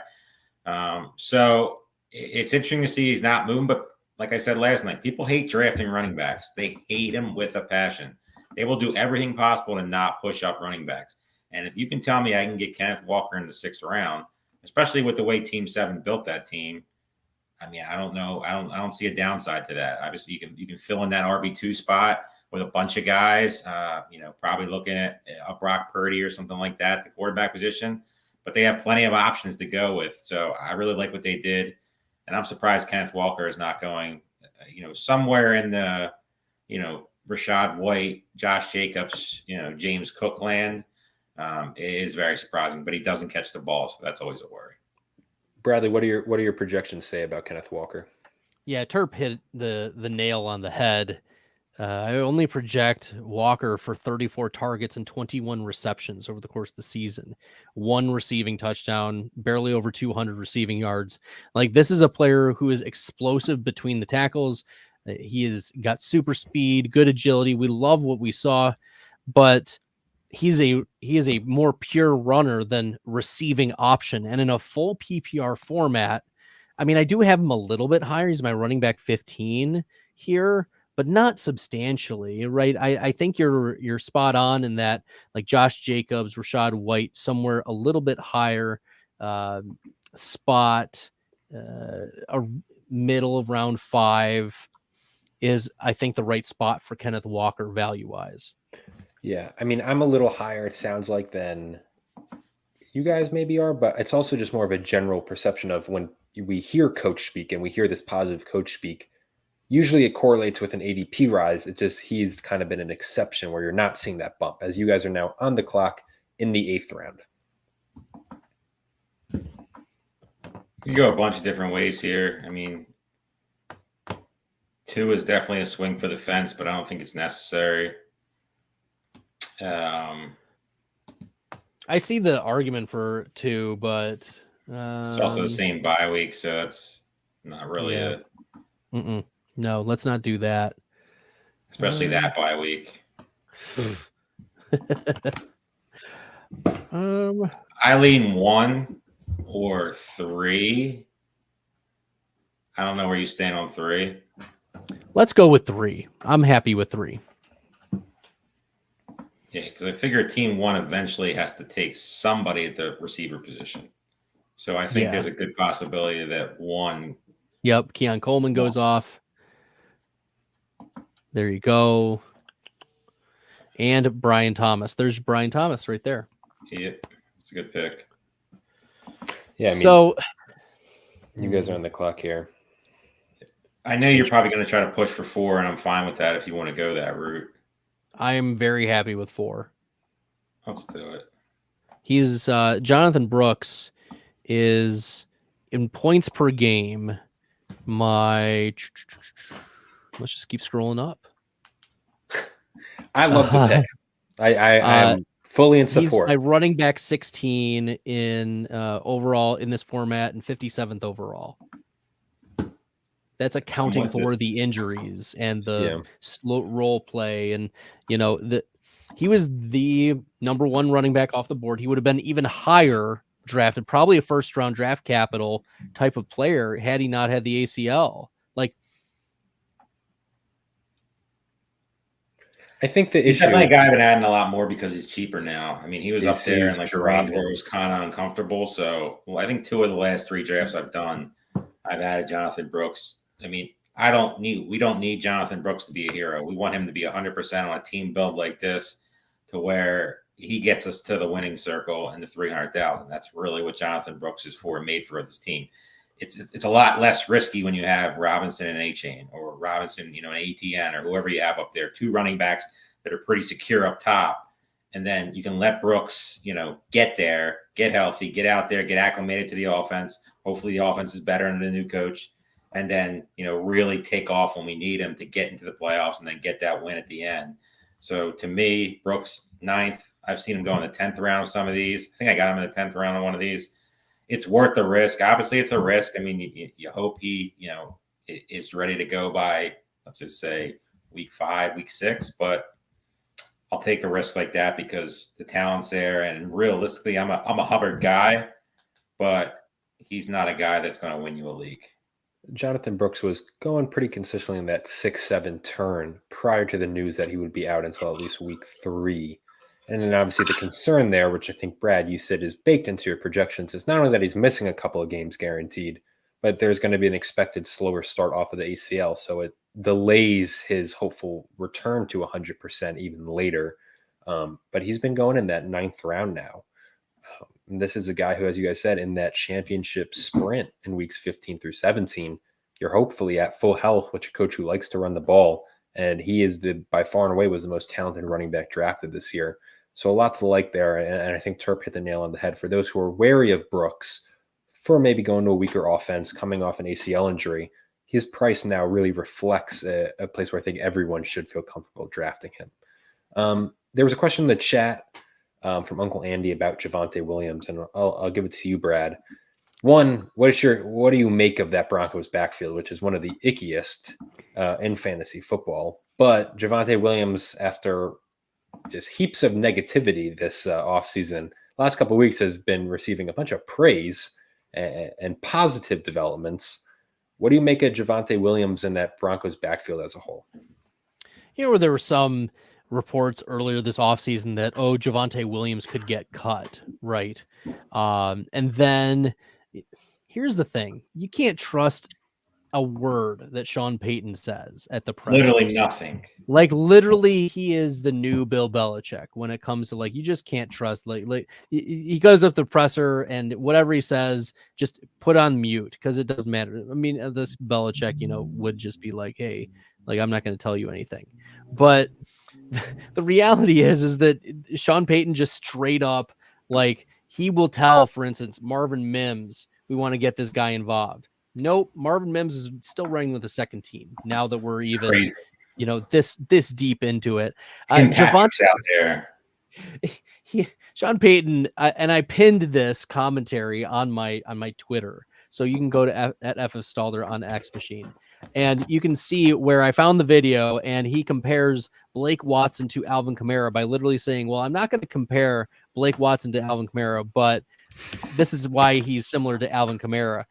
So it's interesting to see he's not moving, but like I said last night, people hate drafting running backs. They hate him with a passion. They will do everything possible to not push up running backs. And if you can tell me I can get Kenneth Walker in the 6th round, especially with the way Team 7 built that team, I mean, I don't know. I don't see a downside to that. Obviously, you can fill in that RB2 spot with a bunch of guys, probably looking at a Brock Purdy or something like that, the quarterback position. But they have plenty of options to go with. So I really like what they did. And I'm surprised Kenneth Walker is not going, somewhere in the, Rashad White, Josh Jacobs, James Cook land. It is very surprising, but he doesn't catch the ball, so that's always a worry. Bradley, what do your projections say about Kenneth Walker? Yeah, Terp hit the nail on the head. I only project Walker for 34 targets and 21 receptions over the course of the season. 1 receiving touchdown, barely over 200 receiving yards. Like, this is a player who is explosive between the tackles. He has got super speed, good agility. We love what we saw, but he is a more pure runner than receiving option. And in a full PPR format, I mean, I do have him a little bit higher. He's my running back 15 here, but not substantially, right? I think you're spot on in that, like Josh Jacobs, Rachaad White, somewhere a little bit higher spot, a middle of round 5 is, I think, the right spot for Kenneth Walker value-wise. Yeah, I mean, I'm a little higher, it sounds like, than you guys maybe are, but it's also just more of a general perception of when we hear coach speak and we hear this positive coach speak, usually it correlates with an ADP rise. It just, he's kind of been an exception where you're not seeing that bump, as you guys are now on the clock in the 8th round. You go a bunch of different ways here. I mean, 2 is definitely a swing for the fence, but I don't think it's necessary. I see the argument for 2, but it's also the same bye week, so that's not really it. No, let's not do that. Especially that bye week. I lean 1 or 3. I don't know where you stand on 3. Let's go with 3. I'm happy with 3. Yeah, because I figure team 1 eventually has to take somebody at the receiver position. So I think there's a good possibility that 1. Yep, Keon Coleman goes off. There you go. And Brian Thomas. There's Brian Thomas right there. Yep, it's a good pick. Yeah, I mean, so you guys are on the clock here. I know you're probably going to try to push for 4, and I'm fine with that if you want to go that route. I am very happy with 4. Let's do it. He's Jonathan Brooks is in points per game. Let's just keep scrolling up. I love the pick. I'm fully in support. He's my running back 16 in overall in this format and 57th overall. That's accounting for the injuries and the slow role play. And, he was the number 1 running back off the board. He would have been even higher drafted, probably a first-round draft capital type of player had he not had the ACL. Like, I think he's definitely a guy I've been adding a lot more because he's cheaper now. I mean, he was up there in like the range where it was kind of uncomfortable. So I think 2 of the last 3 drafts I've done, I've added Jonathan Brooks. I mean, we don't need Jonathan Brooks to be a hero. We want him to be 100% on a team build like this to where he gets us to the winning circle and the 300,000. That's really what Jonathan Brooks is made for this team. It's a lot less risky when you have Robinson and Achane or Robinson, an ATN or whoever you have up there, 2 running backs that are pretty secure up top. And then you can let Brooks, get there, get healthy, get out there, get acclimated to the offense. Hopefully the offense is better under the new coach. And then, really take off when we need him to get into the playoffs and then get that win at the end. So to me, Brooks, 9th. I've seen him go in the 10th round of some of these. I think I got him in the 10th round on one of these. It's worth the risk. Obviously, it's a risk. I mean, you hope he, is ready to go by, let's just say, week 5, week 6. But I'll take a risk like that because the talent's there. And realistically, I'm a Hubbard guy, but he's not a guy that's going to win you a league. Jonathan Brooks was going pretty consistently in that 6-7 turn prior to the news that he would be out until at least week 3. And then obviously the concern there, which I think, Brad, you said is baked into your projections, is not only that he's missing a couple of games guaranteed, but there's going to be an expected slower start off of the ACL. So it delays his hopeful return to 100% even later. But he's been going in that 9th round now. And this is a guy who, as you guys said, in that championship sprint in weeks 15 through 17, you're hopefully at full health with a coach who likes to run the ball. And he is by far and away was the most talented running back drafted this year. So a lot to like there. And I think Terp hit the nail on the head for those who are wary of Brooks for maybe going to a weaker offense, coming off an ACL injury. His price now really reflects a place where I think everyone should feel comfortable drafting him. There was a question in the chat from Uncle Andy about Javonte Williams, and I'll give it to you, Brad. One, what do you make of that Broncos backfield, which is one of the ickiest in fantasy football. But Javonte Williams, after just heaps of negativity this offseason, last couple of weeks has been receiving a bunch of praise and positive developments. What do you make of Javonte Williams in that Broncos backfield as a whole? Where there were some reports earlier this offseason that, Javonte Williams could get cut, right? And then here's the thing. You can't trust a word that Sean Payton says at the press. Literally nothing. Like literally he is the new Bill Belichick when it comes to like, you just can't trust, like he goes up the presser and whatever he says, just put on mute because it doesn't matter. I mean, this Belichick, would just be like, hey, like, I'm not going to tell you anything. But the reality is that Sean Payton just straight up, like he will tell, for instance, Marvin Mims, we want to get this guy involved. Nope, Marvin Mims is still running with the second team now that we're even, crazy. This deep into it. Javonte out there. Sean Payton, and I pinned this commentary on my Twitter, so you can go to at FF Stalder on X Machine, and you can see where I found the video, and he compares Blake Watson to Alvin Kamara by literally saying, "Well, I'm not going to compare Blake Watson to Alvin Kamara, but this is why he's similar to Alvin Kamara."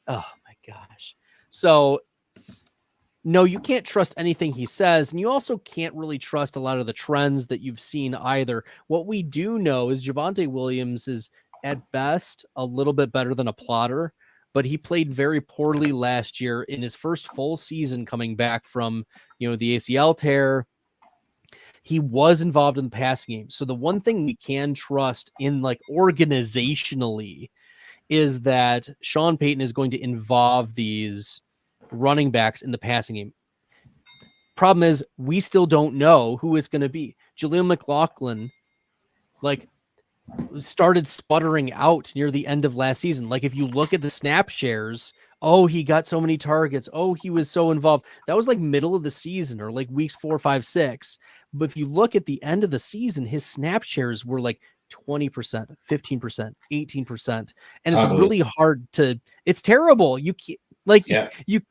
Oh my gosh. So no, you can't trust anything he says, and you also can't really trust a lot of the trends that you've seen either. What we do know is Javonte Williams is at best a little bit better than a plotter, but he played very poorly last year in his first full season coming back from, the ACL tear. He was involved in the passing game. So the one thing we can trust in like organizationally is that Sean Payton is going to involve these running backs in the passing game. Problem is, we still don't know who it's going to be. Jaleel McLaughlin, started sputtering out near the end of last season. Like, if you look at the snap shares, he got so many targets. He was so involved. That was like middle of the season or like weeks 4, 5, 6. But if you look at the end of the season, his snap shares were like 20%, 15%, 18%. And it's really hard it's terrible. You can't,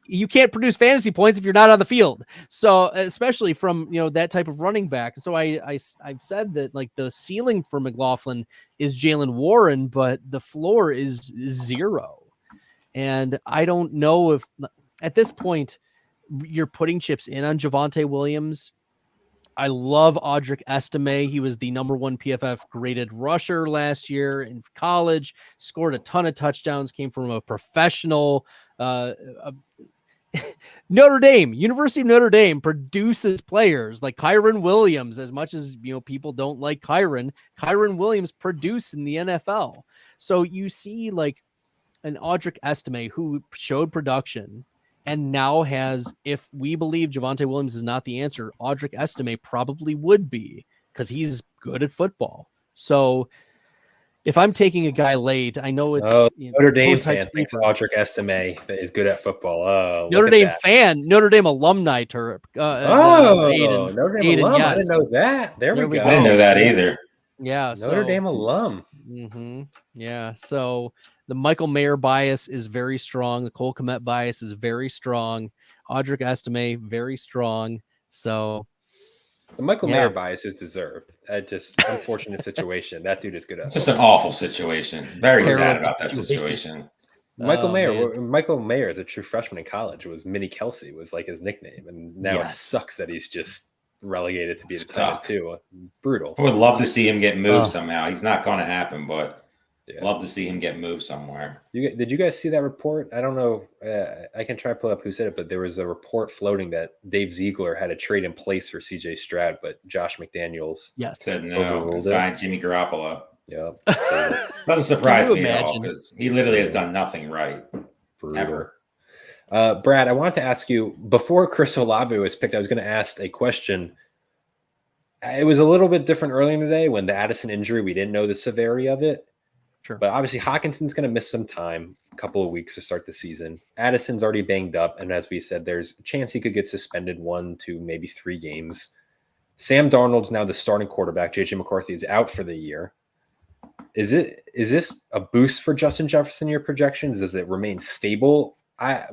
you can't produce fantasy points if you're not on the field. So especially from, that type of running back. So I've said that like the ceiling for McLaughlin is Jaylen Warren, but the floor is 0. And I don't know if at this point you're putting chips in on Javonte Williams. I love Audric Estime. He was the number 1 PFF graded rusher last year in college, scored a ton of touchdowns, came from a professional. Notre Dame, University of Notre Dame produces players like Kyron Williams. As much as people don't like Kyron Williams produced in the NFL. So you see like an Audric Estime who showed production and now has, if we believe Javonte Williams is not the answer, Audric Estime probably would be because he's good at football. So if I'm taking a guy late, I know it's Notre Dame fan thinks Audric Estime is good at football. Notre Dame fan, Notre Dame alumni Notre Dame alum. Yes. I didn't know that. There we go. I didn't know that either. Yeah, Notre Dame alum. Mm-hmm. Yeah, so the Michael Mayer bias is very strong. The Cole Kmet bias is very strong. Audric Estime, very strong. So the Michael Mayer bias is deserved. Just unfortunate situation. That dude is good at It's just an awful situation. Very sad about that situation. Michael Mayer is a true freshman in college. It was Mini Kelsey was like his nickname. And now it sucks that he's just relegated to be the title too. Brutal. I would love to see him get moved somehow. He's not going to happen, but love to see him get moved somewhere. Did you guys see that report? I don't know. I can try to pull up who said it, but there was a report floating that Dave Ziegler had a trade in place for CJ Stroud, but Josh McDaniels said no and signed Jimmy Garoppolo. Yeah. Doesn't surprise me at all because he literally has done nothing right ever. Brad, I wanted to ask you, before Chris Olave was picked, I was going to ask a question. It was a little bit different earlier in the day when the Addison injury, we didn't know the severity of it. Sure. But obviously Hawkinson's going to miss some time, a couple of weeks to start the season. Addison's already banged up. And as we said, there's a chance he could get suspended 1 to maybe 3 games. Sam Darnold's now the starting quarterback. JJ McCarthy is out for the year. Is this a boost for Justin Jefferson, your projections? Does it remain stable?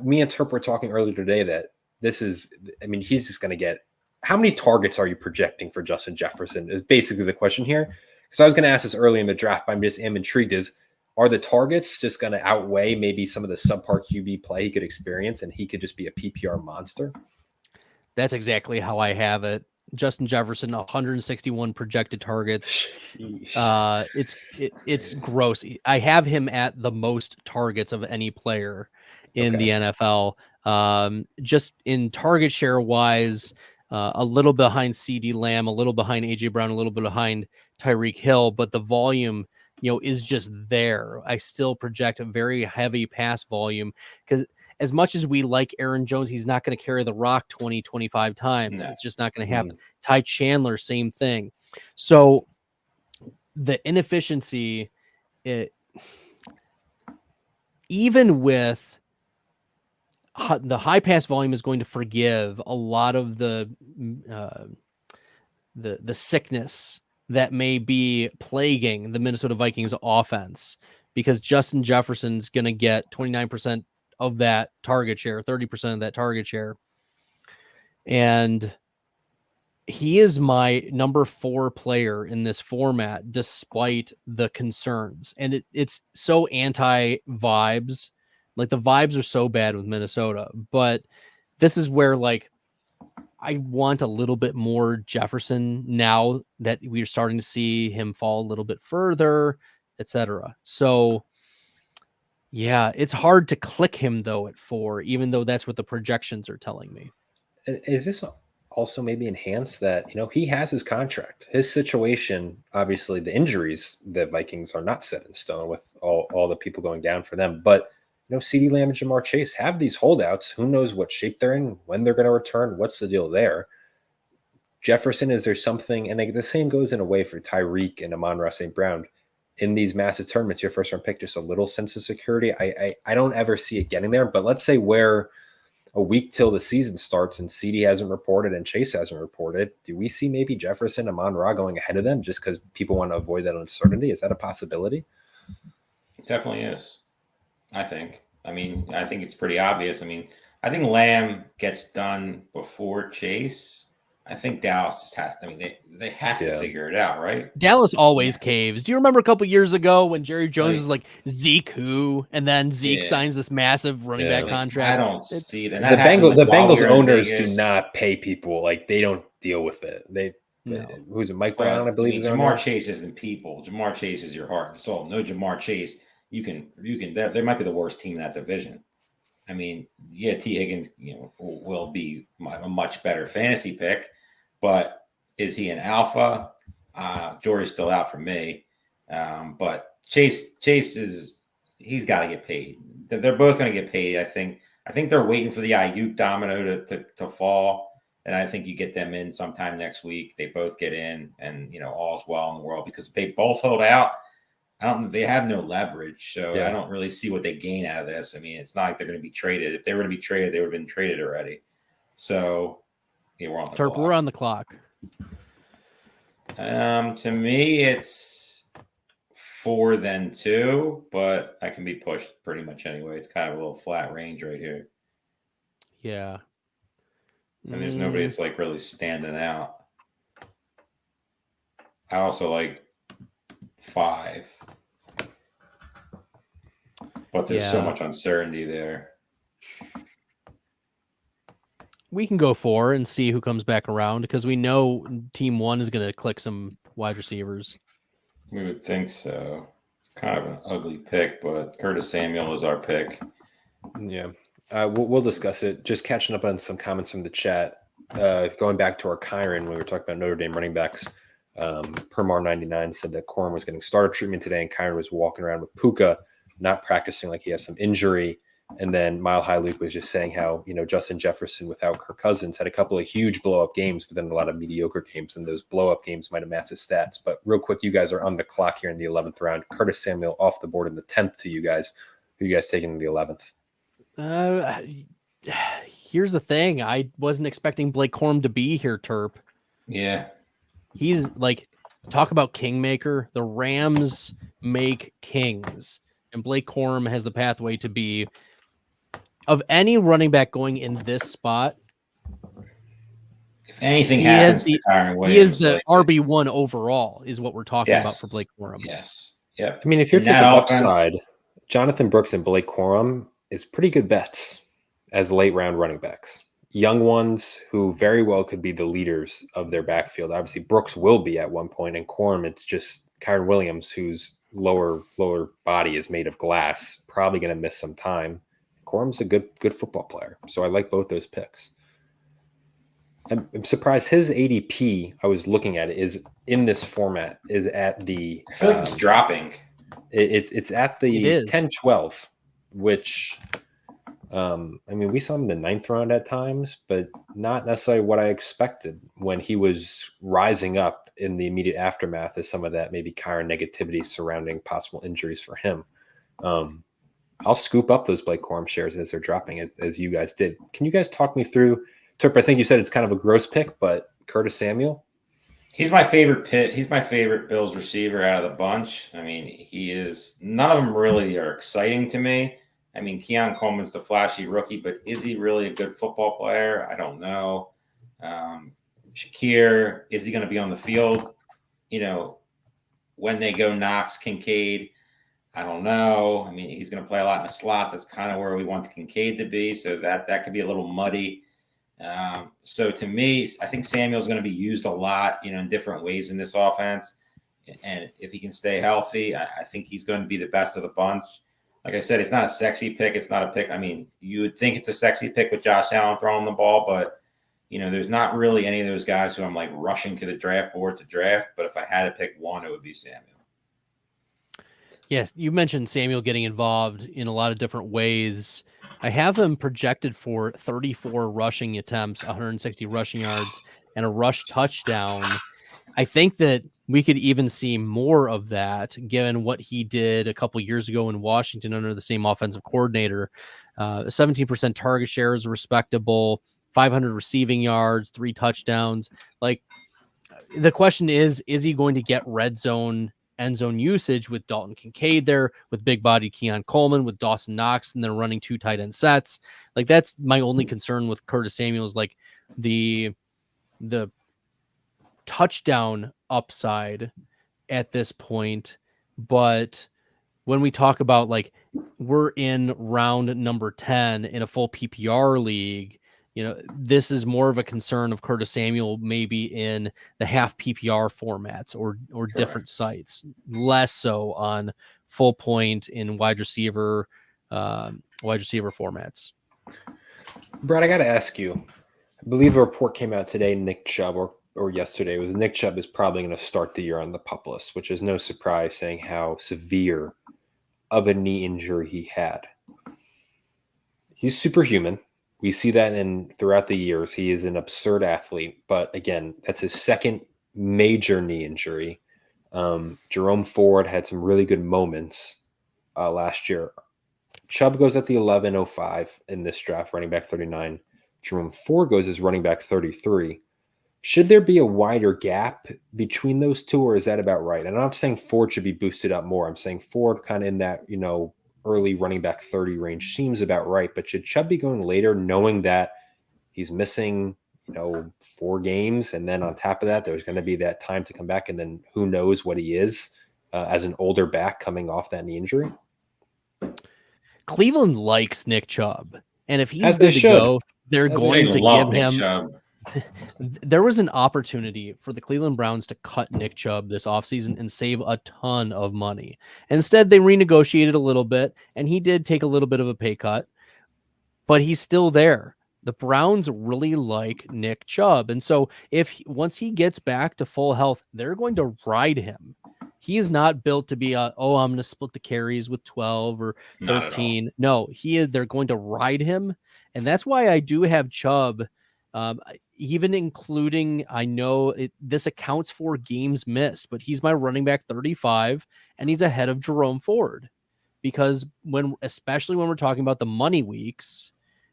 Me and Terp were talking earlier today that this is, I mean, he's just going to get, how many targets are you projecting for Justin Jefferson is basically the question here. Because I was going to ask this early in the draft, but I'm just am intrigued are the targets just going to outweigh maybe some of the subpar QB play he could experience and he could just be a PPR monster? That's exactly how I have it. Justin Jefferson, 161 projected targets. It's gross. I have him at the most targets of any player in the NFL. Just in target share wise, a little behind CD Lamb, a little behind AJ Brown, a little bit behind Tyreek Hill, but the volume, is just there. I still project a very heavy pass volume because as much as we like Aaron Jones, he's not going to carry the rock 20, 25 times. No. It's just not going to happen. Ty Chandler, same thing. So the inefficiency, even with the high pass volume, is going to forgive a lot of the sickness that may be plaguing the Minnesota Vikings offense, because Justin Jefferson's going to get 29% of that target share, 30% of that target share. And he is my number 4 player in this format, despite the concerns. And it's so anti-vibes. Like, the vibes are so bad with Minnesota, but this is where, like, I want a little bit more Jefferson now that we're starting to see him fall a little bit further, etc. So, yeah, it's hard to click him, though, at 4, even though that's what the projections are telling me. Is this also maybe enhanced that, he has his contract, his situation, obviously the injuries, the Vikings are not set in stone with all the people going down for them, but CeeDee Lamb and Jamar Chase have these holdouts. Who knows what shape they're in, when they're going to return, what's the deal there? Jefferson, is there something, and the same goes in a way for Tyreek and Amon-Ra St. Brown. In these massive tournaments, your first round pick, just a little sense of security. I don't ever see it getting there, but let's say we're a week till the season starts and CD hasn't reported and Chase hasn't reported. Do we see maybe Jefferson, Amon-Ra going ahead of them just because people want to avoid that uncertainty? Is that a possibility? It definitely is. I think it's pretty obvious. I think Lamb gets done before Chase. I think Dallas just has to, they have to figure it out, right? Dallas always caves. Do you remember a couple years ago when Jerry Jones was like, Zeke who? And then Zeke signs this massive running back contract. I don't see that. The Bengals owners do not pay people. Like, they don't deal with it. Who's it? Mike Brown, I believe. Jamar Chase isn't people. Jamar Chase is your heart and soul. No Jamar Chase. You can. They might be the worst team in that division. T. Higgins, will be a much better fantasy pick, but is he an alpha? Jory's still out for me, but Chase he's got to get paid. They're both going to get paid. I think they're waiting for the Aiyuk domino to fall, and I think you get them in sometime next week. They both get in, and all's well in the world, because if they both hold out, they have no leverage, so I don't really see what they gain out of this. It's not like they're going to be traded. If they were to be traded, they would have been traded already. So, we're on the clock. We're on the clock. To me, it's 4 then 2, but I can be pushed pretty much anyway. It's kind of a little flat range right here. Yeah. And there's nobody that's like really standing out. I also like 5. But there's so much uncertainty there. We can go 4 and see who comes back around, because we know team 1 is going to click some wide receivers. We would think so. It's kind of an ugly pick, but Curtis Samuel is our pick. Yeah. We'll discuss it. Just catching up on some comments from the chat. Going back to our Kyron, when we were talking about Notre Dame running backs, Permar99 said that Corum was getting starter treatment today and Kyron was walking around with Puka, not practicing, like he has some injury. And then Mile High Luke was just saying how, Justin Jefferson without Kirk Cousins had a couple of huge blow-up games, but then a lot of mediocre games, and those blow-up games might have massive stats. But real quick, you guys are on the clock here in the 11th round. Curtis Samuel off the board in the 10th to you guys. Who you guys taking in the 11th? Here's the thing. I wasn't expecting Blake Corum to be here, Terp. Yeah. He's like, talk about kingmaker. The Rams make kings, and Blake Corum has the pathway to be, of any running back going in this spot, If anything happens to Tyrone Williams, he is the RB1 overall, is what we're talking about for Blake Corum. Yes. Yep. I mean, if you're taking upside, Jonathan Brooks and Blake Corum is pretty good bets as late round running backs. Young ones who very well could be the leaders of their backfield. Obviously, Brooks will be at one point, and Corum, it's just Tyrone Williams, whose lower body is made of glass, probably going to miss some time. Corum's a good football player, so I like both those picks. I'm surprised his ADP, I was looking at it, is in this format, is at the... I feel like it's dropping. It's at the 10-12, which, I mean, we saw him in the 9th round at times, but not necessarily what I expected when he was rising up in the immediate aftermath of some of that maybe Kyron negativity surrounding possible injuries for him. I'll scoop up those Blake Corum shares as they're dropping, as you guys did. Can you guys talk me through... Terp, I think you said it's kind of a gross pick, but Curtis Samuel? He's my favorite pick. He's my favorite Bills receiver out of the bunch. I mean, he is – none of them really are exciting to me. I mean, Keon Coleman's the flashy rookie, but is he really a good football player? I don't know. Shakir, is he going to be on the field, when they go Knox, Kincaid? I don't know. I mean, he's going to play a lot in the slot. That's kind of where we want Kincaid to be, so that could be a little muddy. So to me, I think Samuel's going to be used a lot, in different ways in this offense. And if he can stay healthy, I think he's going to be the best of the bunch. Like I said, it's not a sexy pick. It's not a pick. I mean, you would think it's a sexy pick with Josh Allen throwing the ball, but there's not really any of those guys who I'm like rushing to the draft board to draft. But if I had to pick one, it would be Samuel. Yes, you mentioned Samuel getting involved in a lot of different ways. I have him projected for 34 rushing attempts, 160 rushing yards, and a rush touchdown. I think that we could even see more of that given what he did a couple years ago in Washington under the same offensive coordinator. 17% target share is respectable, 500 receiving yards, 3 touchdowns. Like, the question is he going to get red zone, end zone usage with Dalton Kincaid there, with big body Keon Coleman, with Dawson Knox, and they're running 2 tight end sets? Like, that's my only concern with Curtis Samuel, is like the touchdown upside at this point. But when we talk about, like, we're in round number 10 in a full PPR league, this is more of a concern of Curtis Samuel maybe in the half PPR formats or different sites, less so on full point in wide receiver formats. Brad, I got to ask you, I believe a report came out today, Nick Chubb, or yesterday, was Nick Chubb is probably going to start the year on the PUP list, which is no surprise, saying how severe of a knee injury he had. He's superhuman. We see that throughout the years. He is an absurd athlete, but again, that's his second major knee injury. Jerome Ford had some really good moments last year. Chubb goes at the 11.05 in this draft, running back 39. Jerome Ford goes as running back 33. Should there be a wider gap between those two, or is that about right? And I'm not saying Ford should be boosted up more. I'm saying Ford kind of in that, early running back 30 range seems about right. But should Chubb be going later, knowing that he's missing, 4 games, and then on top of that, there's going to be that time to come back, and then who knows what he is as an older back coming off that knee injury? Cleveland likes Nick Chubb, and if he's good to go, they're going to give him. There was an opportunity for the Cleveland Browns to cut Nick Chubb this offseason and save a ton of money. Instead, they renegotiated a little bit, and he did take a little bit of a pay cut, but he's still there. The Browns really like Nick Chubb, and so once he gets back to full health, they're going to ride him. He is not built to be I'm going to split the carries with 12 or 13. No, they're going to ride him, and that's why I do have Chubb. Even including, I know this accounts for games missed, but he's my running back 35, and he's ahead of Jerome Ford, because especially when we're talking about the money weeks,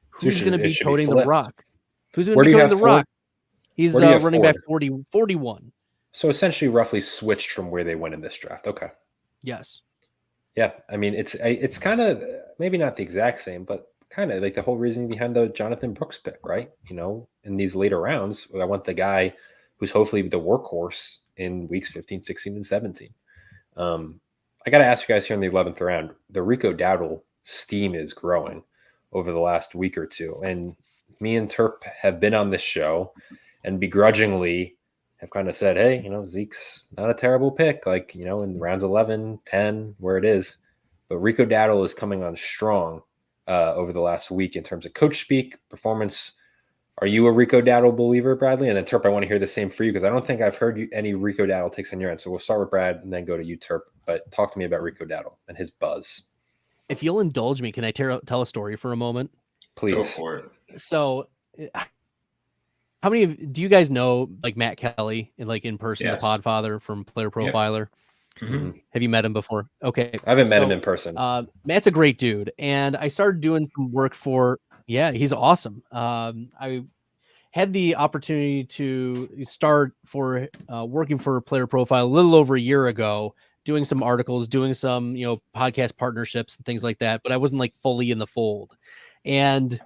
who's going to be toting the rock? Who's going to be toting the rock? He's running back 41. So essentially roughly switched from where they went in this draft. Okay. Yes. Yeah. I mean, it's kind of maybe not the exact same, but kind of like the whole reason behind the Jonathan Brooks pick, right? In these later rounds, I want the guy who's hopefully the workhorse in weeks 15, 16, and 17. I got to ask you guys here in the 11th round, the Rico Dowdle steam is growing over the last week or two. And me and Terp have been on this show and begrudgingly have kind of said, hey, Zeke's not a terrible pick, like, in rounds 11, 10, where it is. But Rico Dowdle is coming on strong over the last week in terms of coach speak, performance. Are you a Rico Dowdle believer, Bradley? And then Terp, I want to hear the same for you because I don't think I've heard any Rico Dowdle takes on your end. So we'll start with Brad and then go to you, Terp. But talk to me about Rico Dowdle and his buzz. If you'll indulge me, can I tell a story for a moment? Please. Go for it. So how many do you guys know like Matt Kelly, like in person, Yes. the Podfather from Player Profiler? Yep. Mm-hmm. Have you met him before? Okay. I haven't met him in person. Matt's a great dude. And I started doing some work he's awesome. I had the opportunity to start working for Player Profile a little over a year ago, doing some articles, doing some, podcast partnerships and things like that, but I wasn't like fully in the fold. And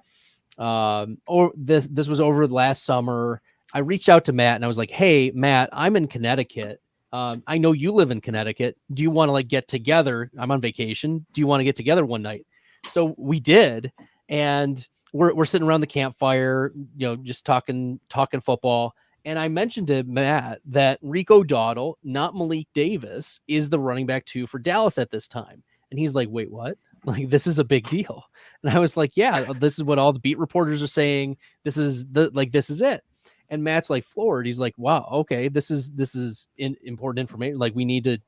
this was over the last summer. I reached out to Matt and I was like, hey, Matt, I'm in Connecticut. I know you live in Connecticut. Do you want to get together? I'm on vacation. Do you want to get together one night? So we did. And we're sitting around the campfire, just talking football. And I mentioned to Matt that Rico Dowdle, not Malik Davis, is the running back 2 for Dallas at this time. And he's like, wait, what? Like, this is a big deal. And I was like, yeah, this is what all the beat reporters are saying. This is it. And Matt's like floored. He's like, wow, okay, this is important information. Like, we need to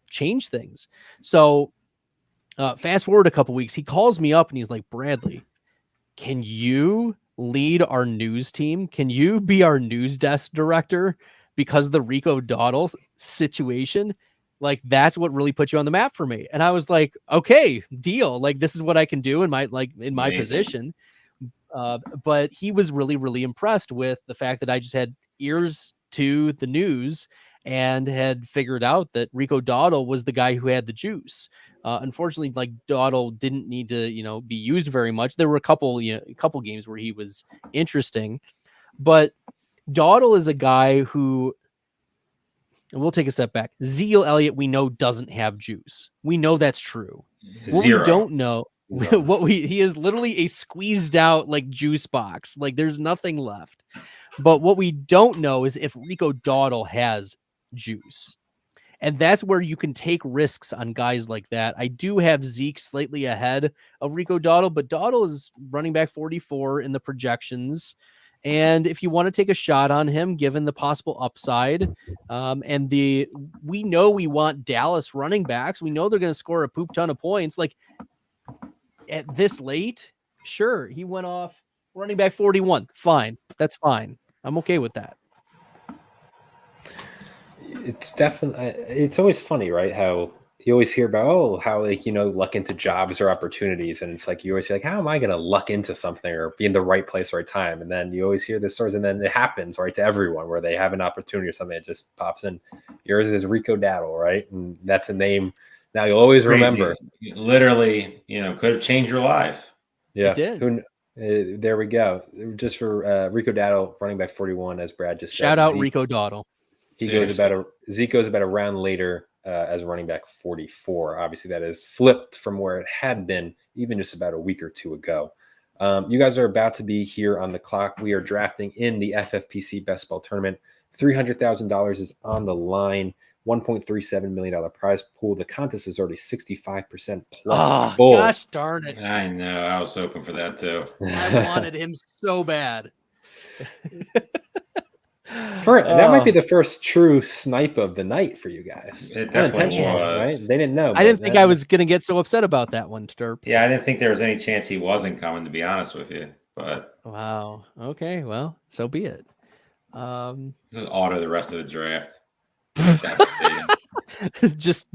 change things. So fast forward a couple weeks, he calls me up and he's like, Bradley, can you lead our news team? Can you be our news desk director? Because the Rico Dowdle situation, like, that's what really put you on the map for me. And I was like, okay, deal. Like, this is what I can do in my position. But he was really, really impressed with the fact that I just had ears to the news and had figured out that Rico Dowdle was the guy who had the juice. Unfortunately, like, Dowdle didn't need to, be used very much. There were a couple games where he was interesting, but Dowdle is a guy who, and we'll take a step back. Ezekiel Elliott, we know, doesn't have juice. We know that's true. What we don't know, he is literally a squeezed out juice box. Like, there's nothing left. But what we don't know is if Rico Dowdle has juice. And that's where you can take risks on guys like that. I do have Zeke slightly ahead of Rico Dowdle, but Dowdle is running back 44 in the projections. And if you want to take a shot on him, given the possible upside, we know we want Dallas running backs. We know they're going to score a poop ton of points. Like, at this late, sure, he went off running back 41. Fine. That's fine. I'm okay with that. It's definitely, it's always funny, right? How you always hear about, how luck into jobs or opportunities. And it's like, you always say, how am I going to luck into something or be in the right place, right time? And then you always hear this stories, and then it happens, right, to everyone where they have an opportunity or something that just pops in. Yours is Rico Dowdle, right? And that's a name now you'll always remember. Literally, could have changed your life. Yeah. It did. There we go. Just for Rico Dowdle, running back 41, as Brad just said. Shout out Rico Dowdle. Zeke goes about a round later as running back 44. Obviously, that is flipped from where it had been even just about a week or two ago. You guys are about to be here on the clock. We are drafting in the FFPC Best Ball Tournament. $300,000 is on the line. $1.37 million prize pool. The contest is already 65% plus full. Gosh darn it. I know. I was hoping for that too. I wanted him so bad. That might be the first true snipe of the night for you guys. It definitely was. Right? They didn't know. I didn't think I was going to get so upset about that one, Terp. Yeah, I didn't think there was any chance he wasn't coming, to be honest with you. But wow. Okay, well, so be it. This is auto the rest of the draft. Just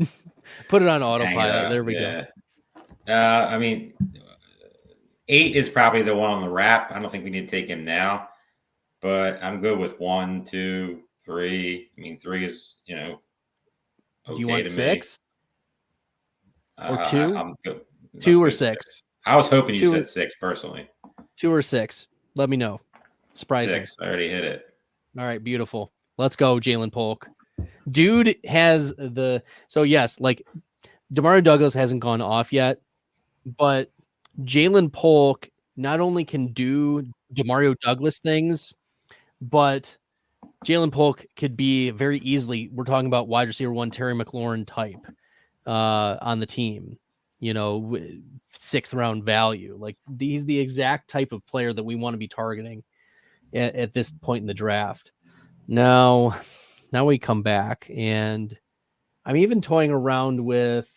put it on autopilot. There we go. I mean, 8 is probably the one on the wrap. I don't think we need to take him now, but I'm good with 1, 2, 3. I mean, 3 is, okay. Do you want 6? Me. Or 2? I'm good. 2 or 6? I was hoping you said 6 personally. 2 or 6. Let me know. Surprise 6. me. I already hit it. All right, beautiful. Let's go, Jaylen Polk. Dude has so yes, like Demario Douglas hasn't gone off yet, but Jaylen Polk not only can do Demario Douglas things, but Jaylen Polk could be very easily, we're talking about wide receiver 1 Terry McLaurin type on the team, 6th round value. Like he's the exact type of player that we want to be targeting at this point in the draft. Now we come back, and I'm even toying around with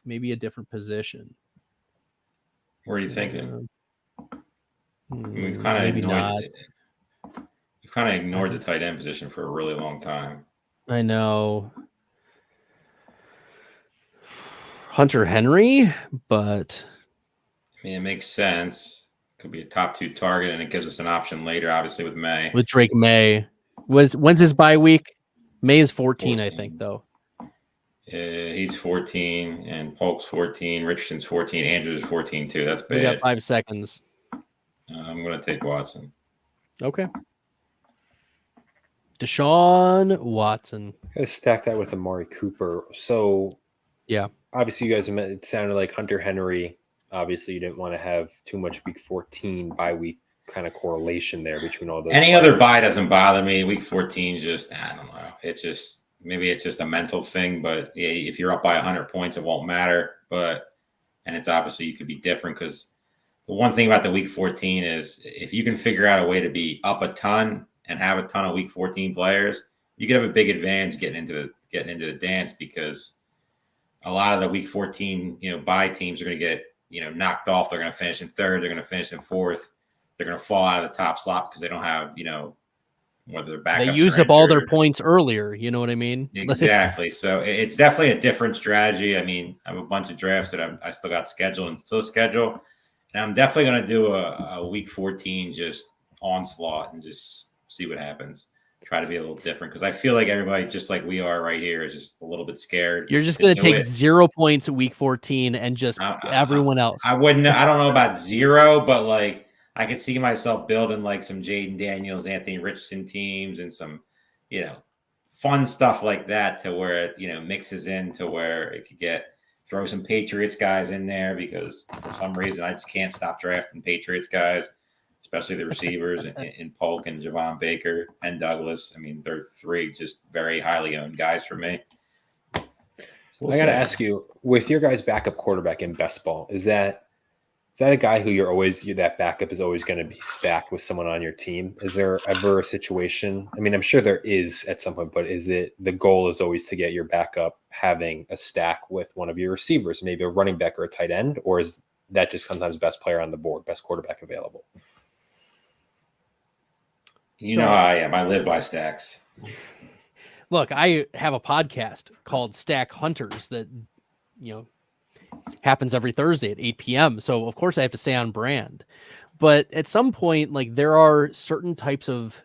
maybe a different position. Where are you thinking? We've Maybe not. We've kind of ignored the tight end position for a really long time. I know. Hunter Henry, but I mean, it makes sense. Could be a top 2 target, and it gives us an option later, obviously, with May. With Drake May. When's his bye week? May is 14, I think, though. He's 14, and Polk's 14. Richardson's 14. Andrews is 14, too. That's bad. We got 5 seconds. I'm going to take Watson. Okay. Deshaun Watson. I stack that with Amari Cooper. So, yeah, obviously, you guys, it sounded like Hunter Henry. Obviously, you didn't want to have too much week 14 bye week kind of correlation there between all those. Any other bye doesn't bother me. Week 14, just, I don't know. It's just, maybe it's just a mental thing, but yeah, if you're up by 100 points, it won't matter. And it's obviously, you could be different because the one thing about the week 14 is if you can figure out a way to be up a ton and have a ton of week 14 players, you could have a big advantage getting into the dance, because a lot of the week 14, bye teams are going to get, knocked off. They're going to finish in 3rd. They're going to finish in 4th. They're going to fall out of the top slot because they don't have, whether they're backups. They used up all their points earlier. You know what I mean? Exactly. So it's definitely a different strategy. I mean, I have a bunch of drafts that I still got scheduled and still schedule. And I'm definitely going to do a week 14 just onslaught and just see what happens. Try to be a little different, because I feel like everybody, just like we are right here, is just a little bit scared. You're just going to take 0 points at week 14 and just everyone else. I don't know about 0, but like I could see myself building like some Jaden Daniels, Anthony Richardson teams and some, fun stuff like that, to where it, mixes in to where it could throw some Patriots guys in there, because for some reason I just can't stop drafting Patriots guys, especially the receivers in Polk and Javon Baker and Douglas. I mean, they're 3 just very highly owned guys for me. So I got to ask you, with your guys' backup quarterback in best ball, is that a guy who that backup is always going to be stacked with someone on your team? Is there ever a situation? I mean, I'm sure there is at some point, but is it the goal is always to get your backup having a stack with one of your receivers, maybe a running back or a tight end, or is that just sometimes best player on the board, best quarterback available? Know how I am. I live by stacks. Look, I have a podcast called Stack Hunters that, happens every Thursday at 8 p.m. So, of course, I have to stay on brand. But at some point, like, there are certain types of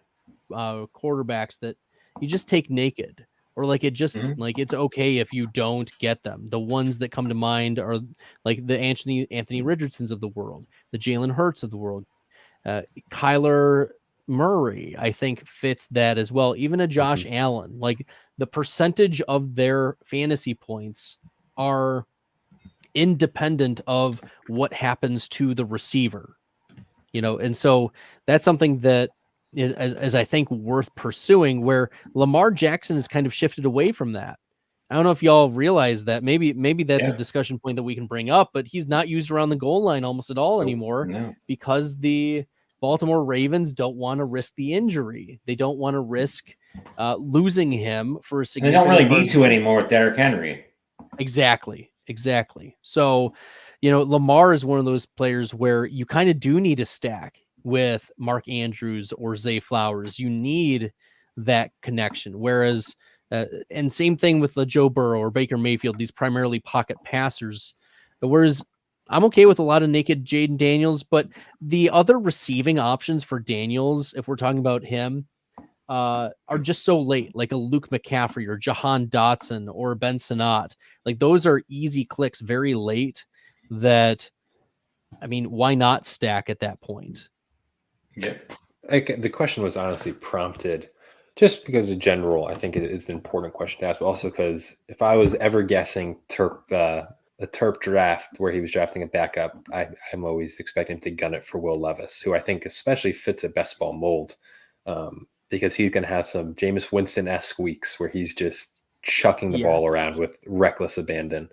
quarterbacks that you just take naked, or like it just like it's okay if you don't get them. The ones that come to mind are like the Anthony Richardsons of the world, the Jalen Hurts of the world, Kyler Murray, I think, fits that as well. Even a Josh Allen, like the percentage of their fantasy points are independent of what happens to the receiver, and so that's something that is I think worth pursuing, where Lamar Jackson has kind of shifted away from that. I don't know if y'all realize that. Maybe that's a discussion point that we can bring up, but he's not used around the goal line almost at all anymore, because the Baltimore Ravens don't want to risk the injury. They don't want to risk losing him for a significant. They don't really need to anymore with Derrick Henry. Exactly. So, Lamar is one of those players where you kind of do need a stack with Mark Andrews or Zay Flowers. You need that connection. Whereas, and same thing with Joe Burrow or Baker Mayfield, these primarily pocket passers. Whereas I'm okay with a lot of naked Jaden Daniels, but the other receiving options for Daniels, if we're talking about him, are just so late, like a Luke McCaffrey or Jahan Dotson or Ben Sinnott. Like those are easy clicks very late that I mean, why not stack at that point? Yeah. Like, the question was honestly prompted just because in general, I think it is an important question to ask, but also because if I was ever guessing the Terp draft where he was drafting a backup, I'm always expecting to gun it for Will Levis, who I think especially fits a best ball mold, because he's going to have some Jameis Winston-esque weeks where he's just chucking the ball around with reckless abandon.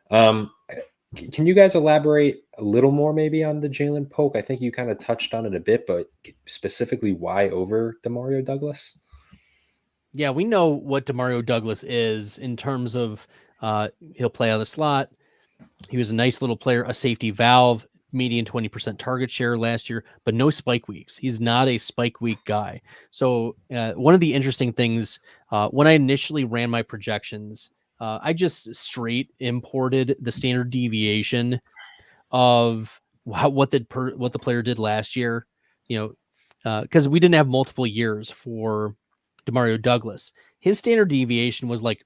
Can you guys elaborate a little more maybe on the Jaylen Polk? I think you kind of touched on it a bit, but specifically why over Demario Douglas? Yeah, we know what Demario Douglas is in terms of he'll play on the slot. He was a nice little player, a safety valve, median 20% target share last year, but no spike weeks. He's not a spike week guy. So one of the interesting things, when I initially ran my projections, I just straight imported the standard deviation of what the player did last year, because we didn't have multiple years for Demario Douglas. His standard deviation was like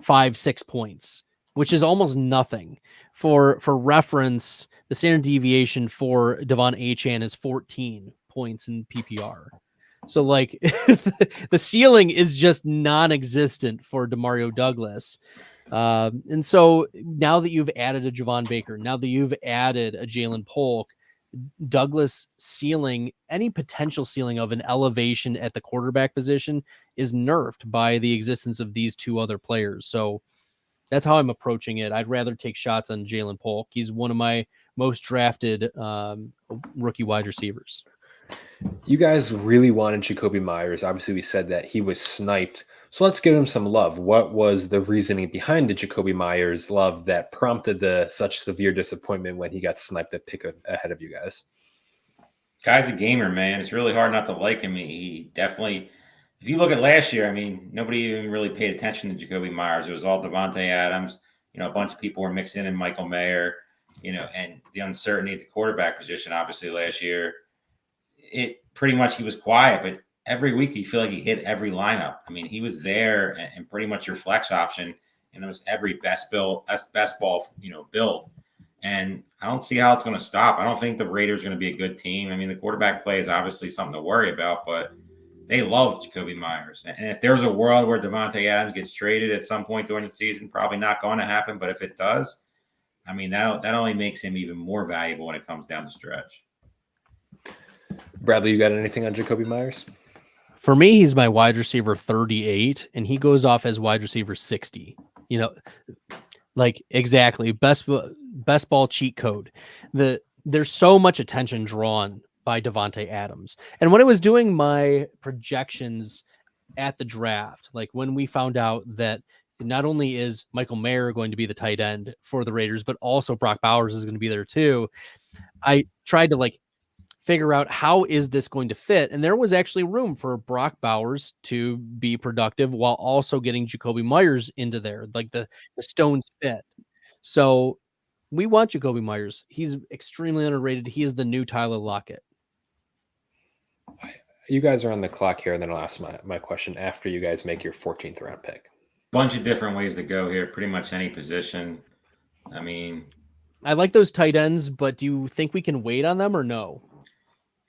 5-6 points, which is almost nothing. For reference, the standard deviation for Devon Achane is 14 points in PPR. So like the ceiling is just non-existent for Demario Douglas. And so now that you've added a Javon Baker, now that you've added a Jaylen Polk, Douglas ceiling, any potential ceiling of an elevation at the quarterback position is nerfed by the existence of these two other players. So that's how I'm approaching it. I'd rather take shots on Jaylen Polk. He's one of my most drafted rookie wide receivers. You guys really wanted Jakobi Meyers. Obviously, we said that he was sniped. So let's give him some love. What was the reasoning behind the Jakobi Meyers love that prompted such severe disappointment when he got sniped at pick ahead of you guys? Guy's a gamer, man. It's really hard not to like him. He definitely, if you look at last year, I mean, nobody even really paid attention to Jakobi Meyers. It was all Devontae Adams. A bunch of people were mixing in Michael Mayer, and the uncertainty at the quarterback position, obviously, last year. It pretty much he was quiet, but every week you feel like he hit every lineup. I mean, he was there and pretty much your flex option in almost every best ball, build. And I don't see how it's going to stop. I don't think the Raiders are going to be a good team. I mean, the quarterback play is obviously something to worry about, but they love Jakobi Meyers. And if there's a world where Devontae Adams gets traded at some point during the season, probably not going to happen. But if it does, I mean, that only makes him even more valuable when it comes down the stretch. Bradley, you got anything on Jakobi Meyers? For me, he's my wide receiver 38, and he goes off as wide receiver 60. Like exactly best ball cheat code. There's so much attention drawn by Davante Adams, and when I was doing my projections at the draft, like when we found out that not only is Michael Mayer going to be the tight end for the Raiders, but also Brock Bowers is going to be there too, I tried to figure out how is this going to fit. And there was actually room for Brock Bowers to be productive while also getting Jakobi Meyers into there, like the stones fit. So we want Jakobi Meyers. He's extremely underrated. He is the new Tyler Lockett. You guys are on the clock here, and then I'll ask my question after you guys make your 14th round pick. Bunch of different ways to go here. Pretty much any position. I mean, I like those tight ends, but do you think we can wait on them or no?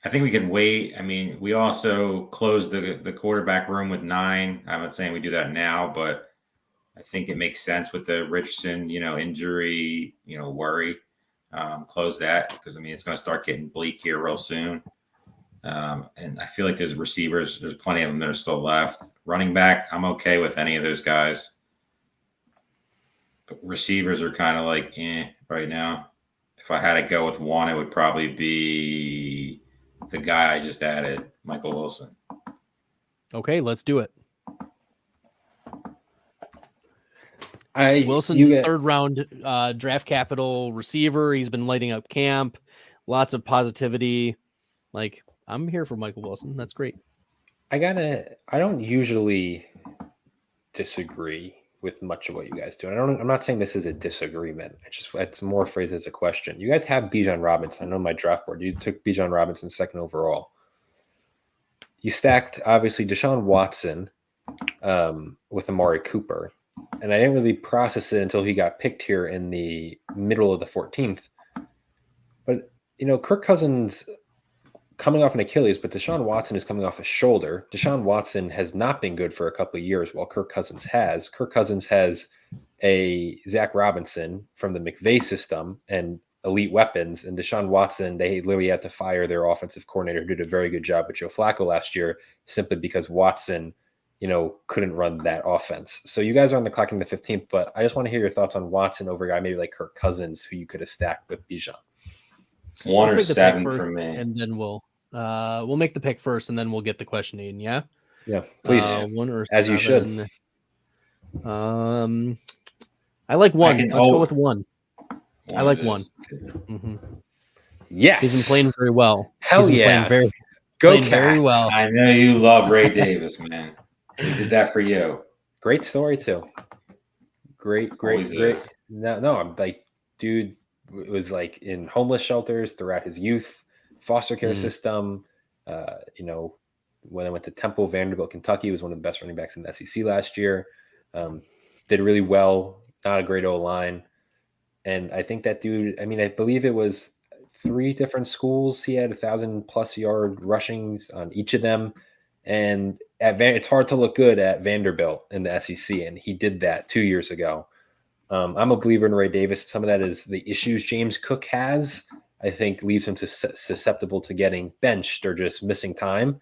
I think we can wait. I mean, we also closed the quarterback room with 9. I'm not saying we do that now, but I think it makes sense with the Richardson, injury, worry. Close that because, I mean, it's going to start getting bleak here real soon. And I feel like there's receivers. There's plenty of them that are still left. Running back, I'm okay with any of those guys. But receivers are kind of right now. If I had to go with one, it would probably be the guy I just added, Michael Wilson. Okay, let's do it. Wilson, third round draft capital receiver. He's been lighting up camp. Lots of positivity. I'm here for Michael Wilson. That's great. I don't usually disagree with much of what you guys do. I'm not saying this is a disagreement. It's more phrased as a question. You guys have Bijan Robinson. I know my draft board. You took Bijan Robinson second overall. You stacked obviously Deshaun Watson with Amari Cooper, and I didn't really process it until he got picked here in the middle of the 14th. Kirk Cousins coming off an Achilles, but Deshaun Watson is coming off a shoulder. Deshaun Watson has not been good for a couple of years, while Kirk Cousins has. Kirk Cousins has a Zach Robinson from the McVay system and elite weapons, and Deshaun Watson, they literally had to fire their offensive coordinator, who did a very good job with Joe Flacco last year, simply because Watson, couldn't run that offense. So you guys are on the clock in the 15th, but I just want to hear your thoughts on Watson over a guy maybe like Kirk Cousins, who you could have stacked with Bijan. 1 or 7 for me, and then we'll make the pick first, and then we'll get the question in. Yeah, please. 1 or 7. As you should. I like 1. Let's go with 1. I like 1. Mm-hmm. Yes, he's been playing very well. Hell yeah, playing very well. I know you love Ray Davis, man. He did that for you. Great story too. Great. No, I'm like, dude was like in homeless shelters throughout his youth, foster care system. When I went to Temple, Vanderbilt, Kentucky, he was one of the best running backs in the SEC last year. Did really well. Not a great O-line. And I think that dude, I believe it was 3 different schools. He had 1,000+ yard rushings on each of them. And it's hard to look good at Vanderbilt in the SEC. And he did that 2 years ago. I'm a believer in Ray Davis. Some of that is the issues James Cook has, I think, leaves him susceptible to getting benched or just missing time.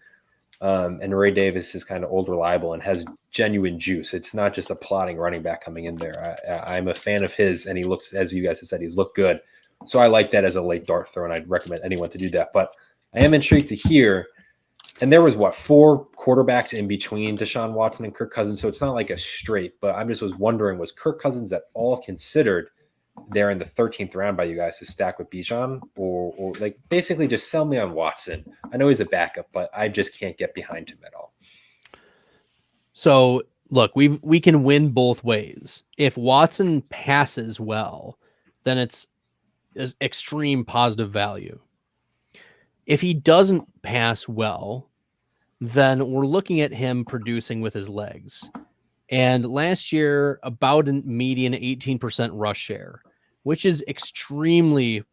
And Ray Davis is kind of old, reliable, and has genuine juice. It's not just a plodding running back coming in there. I'm a fan of his, and he looks, as you guys have said, he's looked good. So I like that as a late dart throw, and I'd recommend anyone to do that. But I am intrigued to hear, and there was, 4 quarterbacks in between Deshaun Watson and Kirk Cousins, so it's not like a straight, but I just was wondering, was Kirk Cousins at all considered there in the 13th round by you guys to stack with Bijan, or like basically just sell me on Watson? I know he's a backup, but I just can't get behind him at all. So look, we can win both ways. If Watson passes well, then it's extreme positive value. If he doesn't pass well, then we're looking at him producing with his legs. And last year, about a median 18% rush share, which is extremely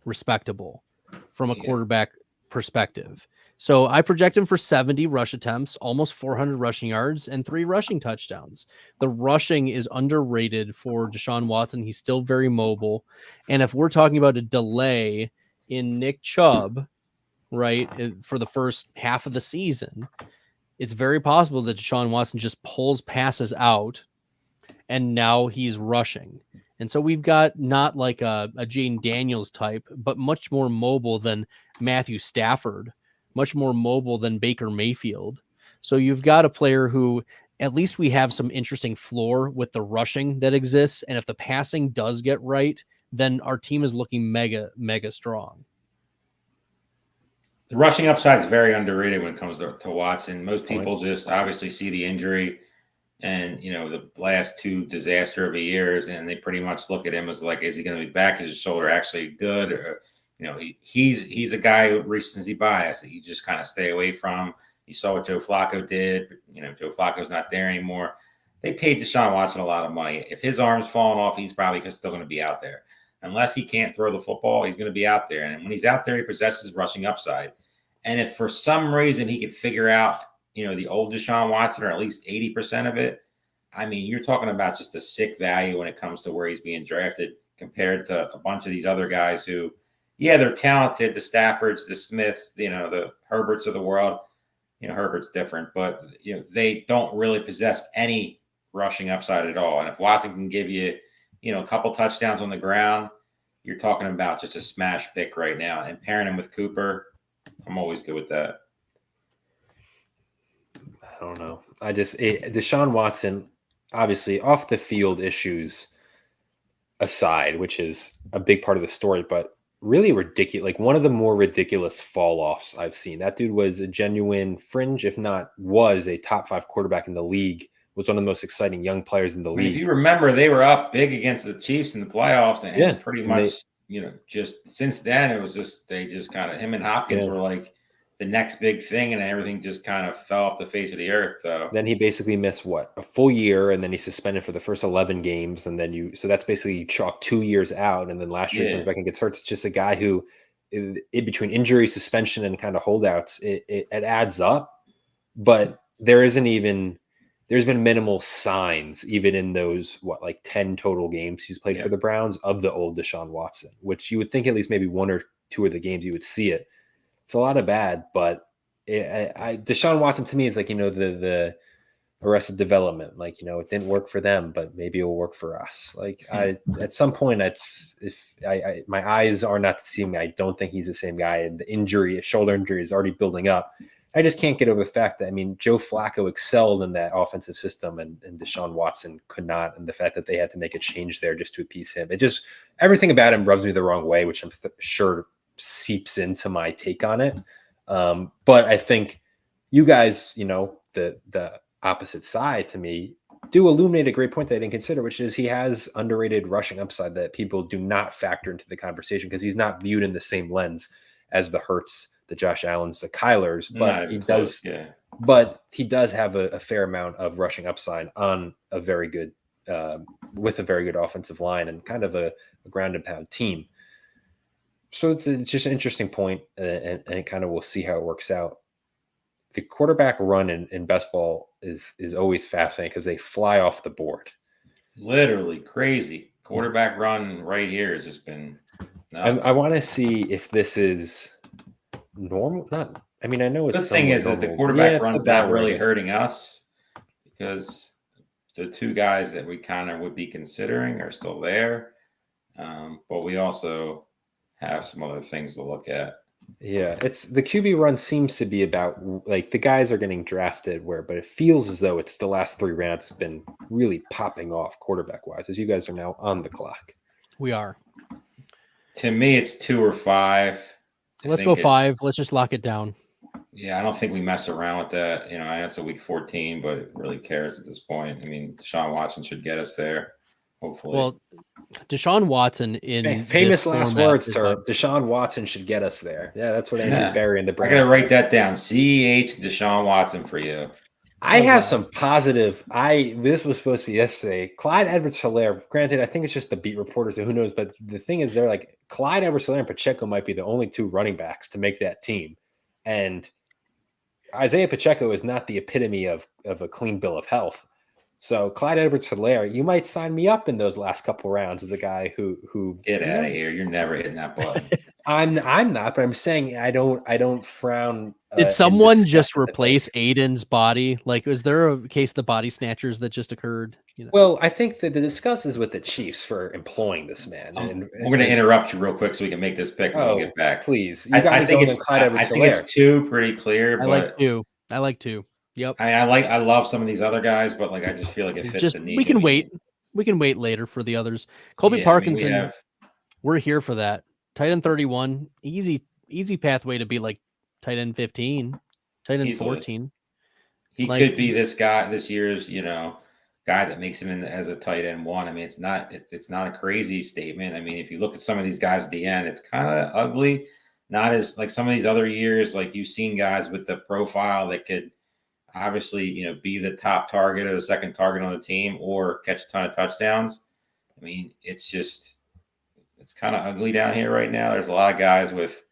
respectable from a quarterback perspective. So I project him for 70 rush attempts, almost 400 rushing yards, and 3 rushing touchdowns. The rushing is underrated for Deshaun Watson. He's still very mobile. And if we're talking about a delay in Nick Chubb, right, for the first half of the season, it's very possible that Deshaun Watson just pulls passes out and now he's rushing. And so we've got not like a Jane Daniels type, but much more mobile than Matthew Stafford, much more mobile than Baker Mayfield. So you've got a player who at least we have some interesting floor with the rushing that exists. And if the passing does get right, then our team is looking mega, mega strong. The rushing upside is very underrated when it comes to Watson. Most people just obviously see the injury and, the last 2 disaster of years, and they pretty much look at him as like, is he going to be back? Is his shoulder actually good? Or, he's a guy with recency bias that you just kind of stay away from. You saw what Joe Flacco did. Joe Flacco's not there anymore. They paid Deshaun Watson a lot of money. If his arm's falling off, he's probably still going to be out there. Unless he can't throw the football, he's going to be out there. And when he's out there, he possesses rushing upside. And if for some reason he could figure out, the old Deshaun Watson, or at least 80% of it, you're talking about just a sick value when it comes to where he's being drafted compared to a bunch of these other guys who, they're talented, the Staffords, the Smiths, the Herberts of the world. Herbert's different, but, they don't really possess any rushing upside at all. And if Watson can give you, a couple touchdowns on the ground, you're talking about just a smash pick right now. And pairing him with Cooper, I'm always good with that. I don't know. Deshaun Watson, obviously off the field issues aside, which is a big part of the story, but really ridiculous. Like one of the more ridiculous fall offs I've seen. That dude was a genuine fringe, if not was a top 5 quarterback in the league, was one of the most exciting young players in the league. If you remember, they were up big against the Chiefs in the playoffs and pretty much just since then, it was just, they just kind of, him and Hopkins were like the next big thing, and everything just kind of fell off the face of the earth. So then he basically missed a full year, and then he's suspended for the first 11 games. And then so that's basically you chalk 2 years out. And then last year, he comes back and gets hurt. It's just a guy who in between injury, suspension, and kind of holdouts, it adds up. But there's been minimal signs, even in those 10 total games he's played for the Browns, of the old Deshaun Watson, which you would think at least maybe one or two of the games you would see it. It's a lot of bad, but Deshaun Watson to me is like, the Arrested Development. Like, it didn't work for them, but maybe it will work for us. Like, at some point, my eyes are not deceiving me. I don't think he's the same guy. And the shoulder injury is already building up. I just can't get over the fact that, Joe Flacco excelled in that offensive system and Deshaun Watson could not. And the fact that they had to make a change there just to appease him. Everything about him rubs me the wrong way, which I'm sure seeps into my take on it. But I think you guys, the opposite side to me, do illuminate a great point that I didn't consider, which is he has underrated rushing upside that people do not factor into the conversation because he's not viewed in the same lens as the Hurts, the Josh Allens, the Kylers, but he does have a fair amount of rushing upside on a very good, with a very good offensive line and kind of a ground and pound team. So it's just an interesting point, and kind of we'll see how it works out. The quarterback run in best ball is always fascinating because they fly off the board. Literally crazy. Quarterback run right here has just been nuts. I want to see if this is normal. I know it's the thing is the quarterback run's not really hurting us because the two guys that we kind of would be considering are still there. But we also have some other things to look at. Yeah, it's the QB run seems to be about like the guys are getting drafted but it feels as though it's the last 3 rounds has been really popping off quarterback wise as you guys are now on the clock. We are. To me, it's 2 or 5. Let's go 5. Let's just lock it down. Yeah, I don't think we mess around with that. I know it's a week 14, but it really cares at this point. Deshaun Watson should get us there. Hopefully. Well, Deshaun Watson in famous last words, Terp. Deshaun Watson should get us there. Yeah, that's what Andrew Barry and the Browns. I gotta write that down. CEH Deshaun Watson for you. I have some positive. This was supposed to be yesterday. Clyde Edwards-Helaire. Granted, I think it's just the beat reporters, so who knows? But the thing is, they're like Clyde Edwards-Helaire and Pacheco might be the only 2 running backs to make that team, and Isaiah Pacheco is not the epitome of a clean bill of health. So Clyde Edwards-Helaire, you might sign me up in those last couple rounds as a guy who get out of here. You're never hitting that button. I'm not, but I'm saying I don't frown. Did someone just replace Aiden's body? Like, is there a case of the body snatchers that just occurred? Well, I think that the discuss is with the Chiefs for employing this man. We're going to interrupt you real quick so we can make this pick when we get back. Please, I think it's 2 pretty clear. I like 2. Yep. I love some of these other guys, but I just feel like it fits the need. We can wait. We can wait later for the others. Colby Parkinson, we're here for that. Tight end 31, easy pathway to be like tight end 15, tight end 14. He could be this guy this year's, guy that makes him in as a tight end 1. It's not a crazy statement. If you look at some of these guys at the end, it's kind of ugly. Not as like some of these other years, like you've seen guys with the profile that could obviously, be the top target or the second target on the team or catch a ton of touchdowns. It's kind of ugly down here right now. There's a lot of guys with,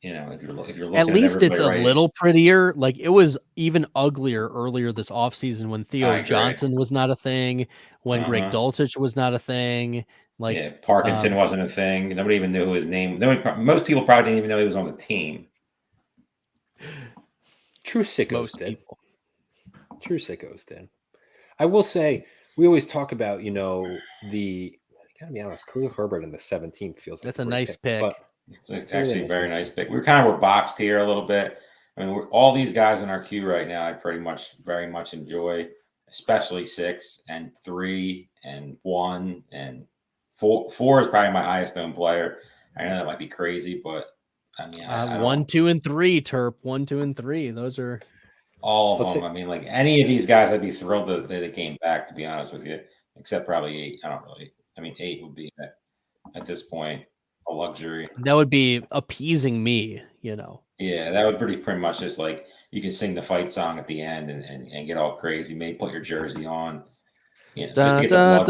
if you're looking at least it's a little prettier. Like it was even uglier earlier this offseason when Theo Johnson was not a thing, when Greg Dulcich was not a thing. Parkinson wasn't a thing. Nobody even knew his name. Most people probably didn't even know he was on the team. True sickos did. I will say, we always talk about, I gotta be honest, Khalil Herbert in the 17th feels like that's a nice pick. It's actually a very nice pick. We were boxed here a little bit. We're all these guys in our queue right now. I very much enjoy, especially 6 and 3 and 1 and 4. 4 is probably my highest owned player. I know that might be crazy, but 1, 2, and 3, Terp. 1, 2, and 3. Those are all of them. Any of these guys, I'd be thrilled that they came back, to be honest with you, except probably 8. I don't really. 8 would be at this point a luxury. That would be appeasing me, Yeah, that would pretty much just like you can sing the fight song at the end and get all crazy. Maybe put your jersey on. Just to get the blood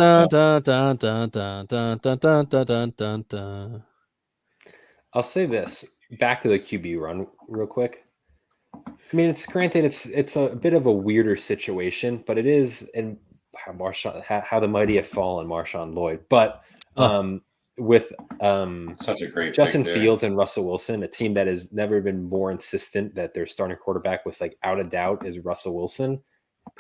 flow. I'll say this back to the QB run real quick. I mean, it's granted it's a bit of a weirder situation, but it is, and how the mighty have fallen, Marshawn Lloyd. But with Such a great Justin pick there. Fields and Russell Wilson, a team that has never been more insistent that their starting quarterback with out of doubt is Russell Wilson,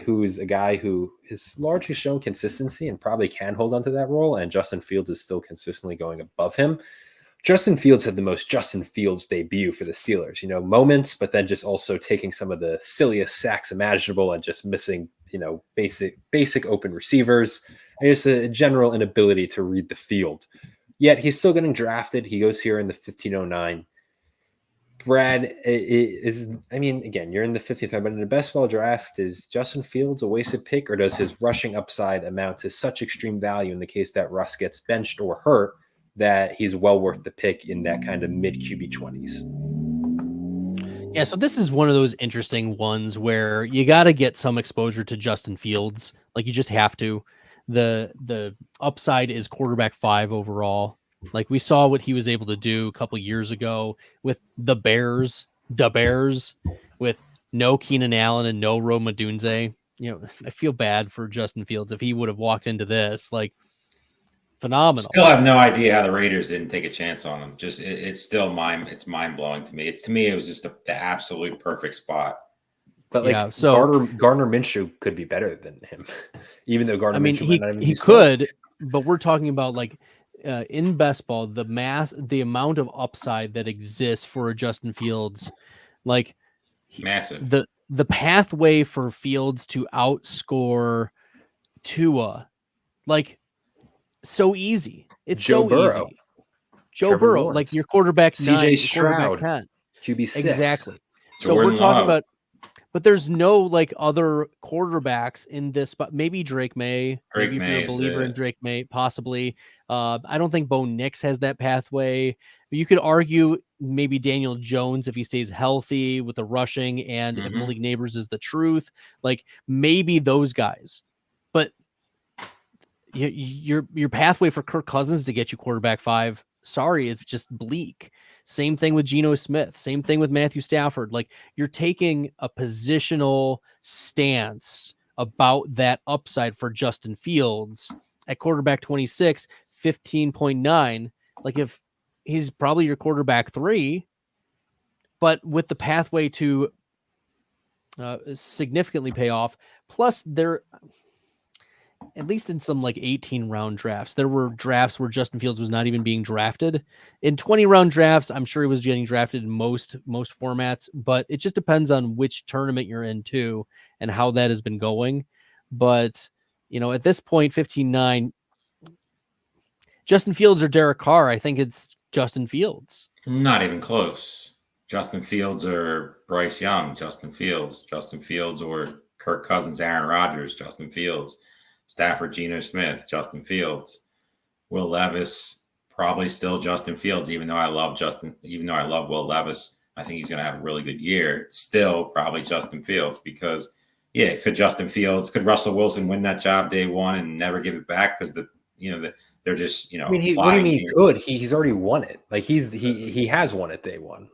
who's a guy who has largely shown consistency and probably can hold on to that role. And Justin Fields is still consistently going above him. Justin Fields had the most Justin Fields debut for the Steelers, moments, but then just also taking some of the silliest sacks imaginable and just missing, basic open receivers and just a general inability to read the field. Yet he's still getting drafted. He goes here in the 1509. Brad again, you're in the 50th, but in the best ball draft, is Justin Fields a wasted pick, or does his rushing upside amount to such extreme value in the case that Russ gets benched or hurt that he's well worth the pick in that kind of mid QB 20s? Yeah, so this is one of those interesting ones where you got to get some exposure to Justin Fields. Like, you just have to. The upside is quarterback 5 overall. Like, we saw what he was able to do a couple years ago with the Bears, with no Keenan Allen and no Rome Odunze. I feel bad for Justin Fields if he would have walked into this. Phenomenal. Still have no idea how the Raiders didn't take a chance on him. Just it's still it's mind blowing to me. It was just the absolute perfect spot. But Gardner Minshew could be better than him, even though Gardner Minshew might not even he could. But we're talking about in best ball, the amount of upside that exists for a Justin Fields, massive. The pathway for Fields to outscore Tua, so easy. It's Joe Burrow. Easy. Joe Burrow, Lawrence. Your quarterback 9, CJ Stroud, quarterback 10. QB 6. Exactly. Jordan So we're talking Love. about, but there's no other quarterbacks in this, but maybe Drake May. Maybe if you're a believer in Drake May, possibly. I don't think Bo Nix has that pathway. You could argue maybe Daniel Jones if he stays healthy with the rushing, and if Malik Neighbors is the truth, maybe those guys. But your pathway for Kirk Cousins to get you quarterback 5, sorry, it's just bleak. Same thing with Geno Smith. Same thing with Matthew Stafford. You're taking a positional stance about that upside for Justin Fields at quarterback 26, 15.9. If he's probably your quarterback 3, but with the pathway to significantly pay off. Plus, there, at least in some 18-round drafts, there were drafts where Justin Fields was not even being drafted. In 20-round drafts, I'm sure he was getting drafted in most formats, but it just depends on which tournament you're in too and how that has been going. But, at this point, 15-9, Justin Fields or Derek Carr, I think it's Justin Fields. Not even close. Justin Fields or Bryce Young, Justin Fields or Kirk Cousins, Aaron Rodgers, Justin Fields. Stafford, Geno Smith, Justin Fields. Will Levis, probably still Justin Fields, even though I love Will Levis. I think he's going to have a really good year. Still probably Justin Fields, because could Russell Wilson win that job day one and never give it back because they're just I mean, what do you mean good? He's already won it. He has won it day one.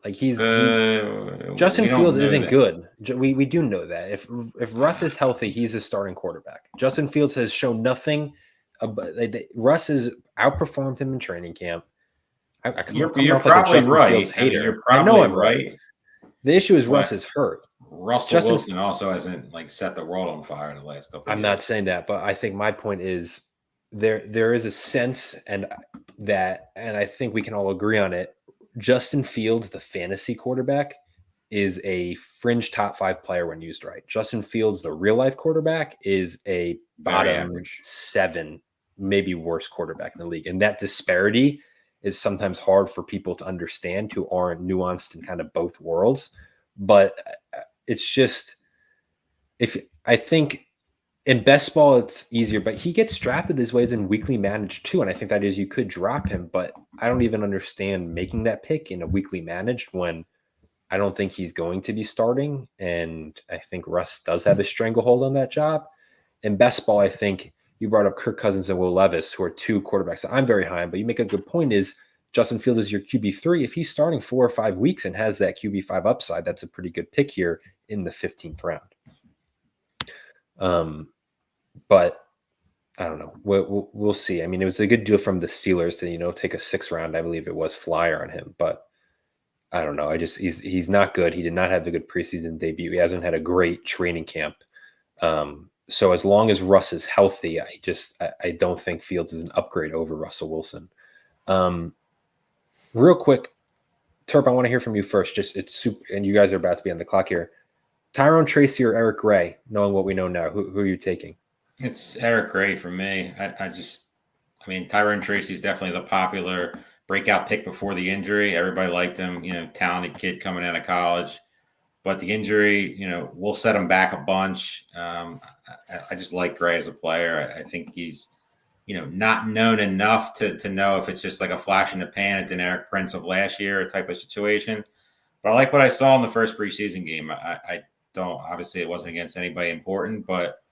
Justin Fields isn't good. We do know that. If Russ is healthy, he's a starting quarterback. Justin Fields has shown nothing. Russ has outperformed him in training camp. You're probably right. I know I'm right. The issue is Russ is hurt. Russell Wilson also hasn't set the world on fire in the last couple of years. I'm not saying that, but I think my point is there is a sense and I think we can all agree on it. Justin Fields, the fantasy quarterback, is a fringe top 5 player when used right. Justin Fields, the real life quarterback, is a bottom 7, maybe worse quarterback in the league. And that disparity is sometimes hard for people to understand who aren't nuanced in kind of both worlds. But it's just, I think in best ball, it's easier, but he gets drafted these ways in weekly managed too. And I think that is, you could drop him, but I don't even understand making that pick in a weekly managed when I don't think he's going to be starting. And I think Russ does have a stranglehold on that job. In best ball, I think you brought up Kirk Cousins and Will Levis, who are 2 quarterbacks that I'm very high on, but you make a good point is Justin Fields is your QB3. If he's starting 4 or 5 weeks and has that QB5 upside, that's a pretty good pick here in the 15th round. But I don't know. We'll see. I mean, it was a good deal from the Steelers to, take a 6th round, I believe it was, flyer on him. But I don't know. He's not good. He did not have a good preseason debut. He hasn't had a great training camp. So as long as Russ is healthy, I don't think Fields is an upgrade over Russell Wilson. Real quick, Terp, I want to hear from you first. It's super, and you guys are about to be on the clock here. Tyrone Tracy or Eric Gray, knowing what we know now, who are you taking? It's Eric Gray for me. I mean, Tyrone Tracy is definitely the popular breakout pick before the injury. Everybody liked him, talented kid coming out of college. But the injury, will set him back a bunch. I just like Gray as a player. I think he's, not known enough to know if it's just like a flash in the pan at Deneric Prince of last year type of situation. But I like what I saw in the first preseason game. I don't, obviously it wasn't against anybody important, but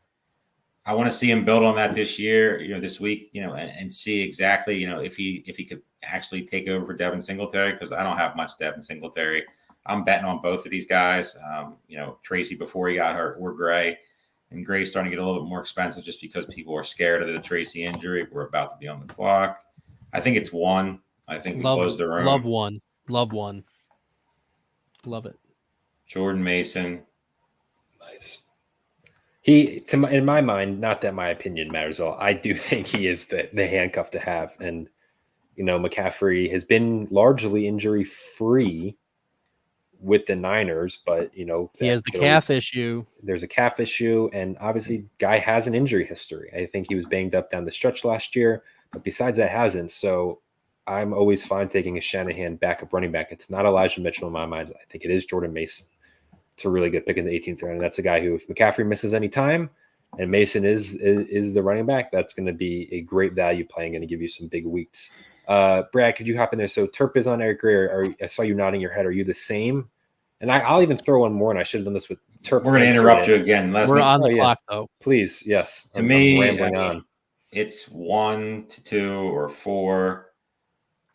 I want to see him build on that this year, this week, and see exactly, if he could actually take over for Devin Singletary, because I don't have much Devin Singletary. I'm betting on both of these guys. Tracy before he got hurt, or Gray. And Gray's starting to get a little bit more expensive just because people are scared of the Tracy injury. We're about to be on the clock. I think it's 1. I think we closed the room. Love 1. Love 1. Love it. Jordan Mason. Nice. In my mind, not that my opinion matters at all, I do think he is the handcuff to have. And, McCaffrey has been largely injury-free with the Niners, but, he has the calf issue. There's a calf issue, and obviously guy has an injury history. I think he was banged up down the stretch last year, but besides that hasn't. So I'm always fine taking a Shanahan backup running back. It's not Elijah Mitchell in my mind. I think it is Jordan Mason. It's a really good pick in the 18th round. And that's a guy who, if McCaffrey misses any time and Mason is the running back, that's going to be a great value play and going to give you some big weeks. Brad, could you hop in there? So Terp is on Eric Gray. I saw you nodding your head. Are you the same? And I'll even throw one more, and I should have done this with Terp. We're going to interrupt you again. We're on the clock, though. Please, yes. To me, rambling on. It's 1 to 2 or 4.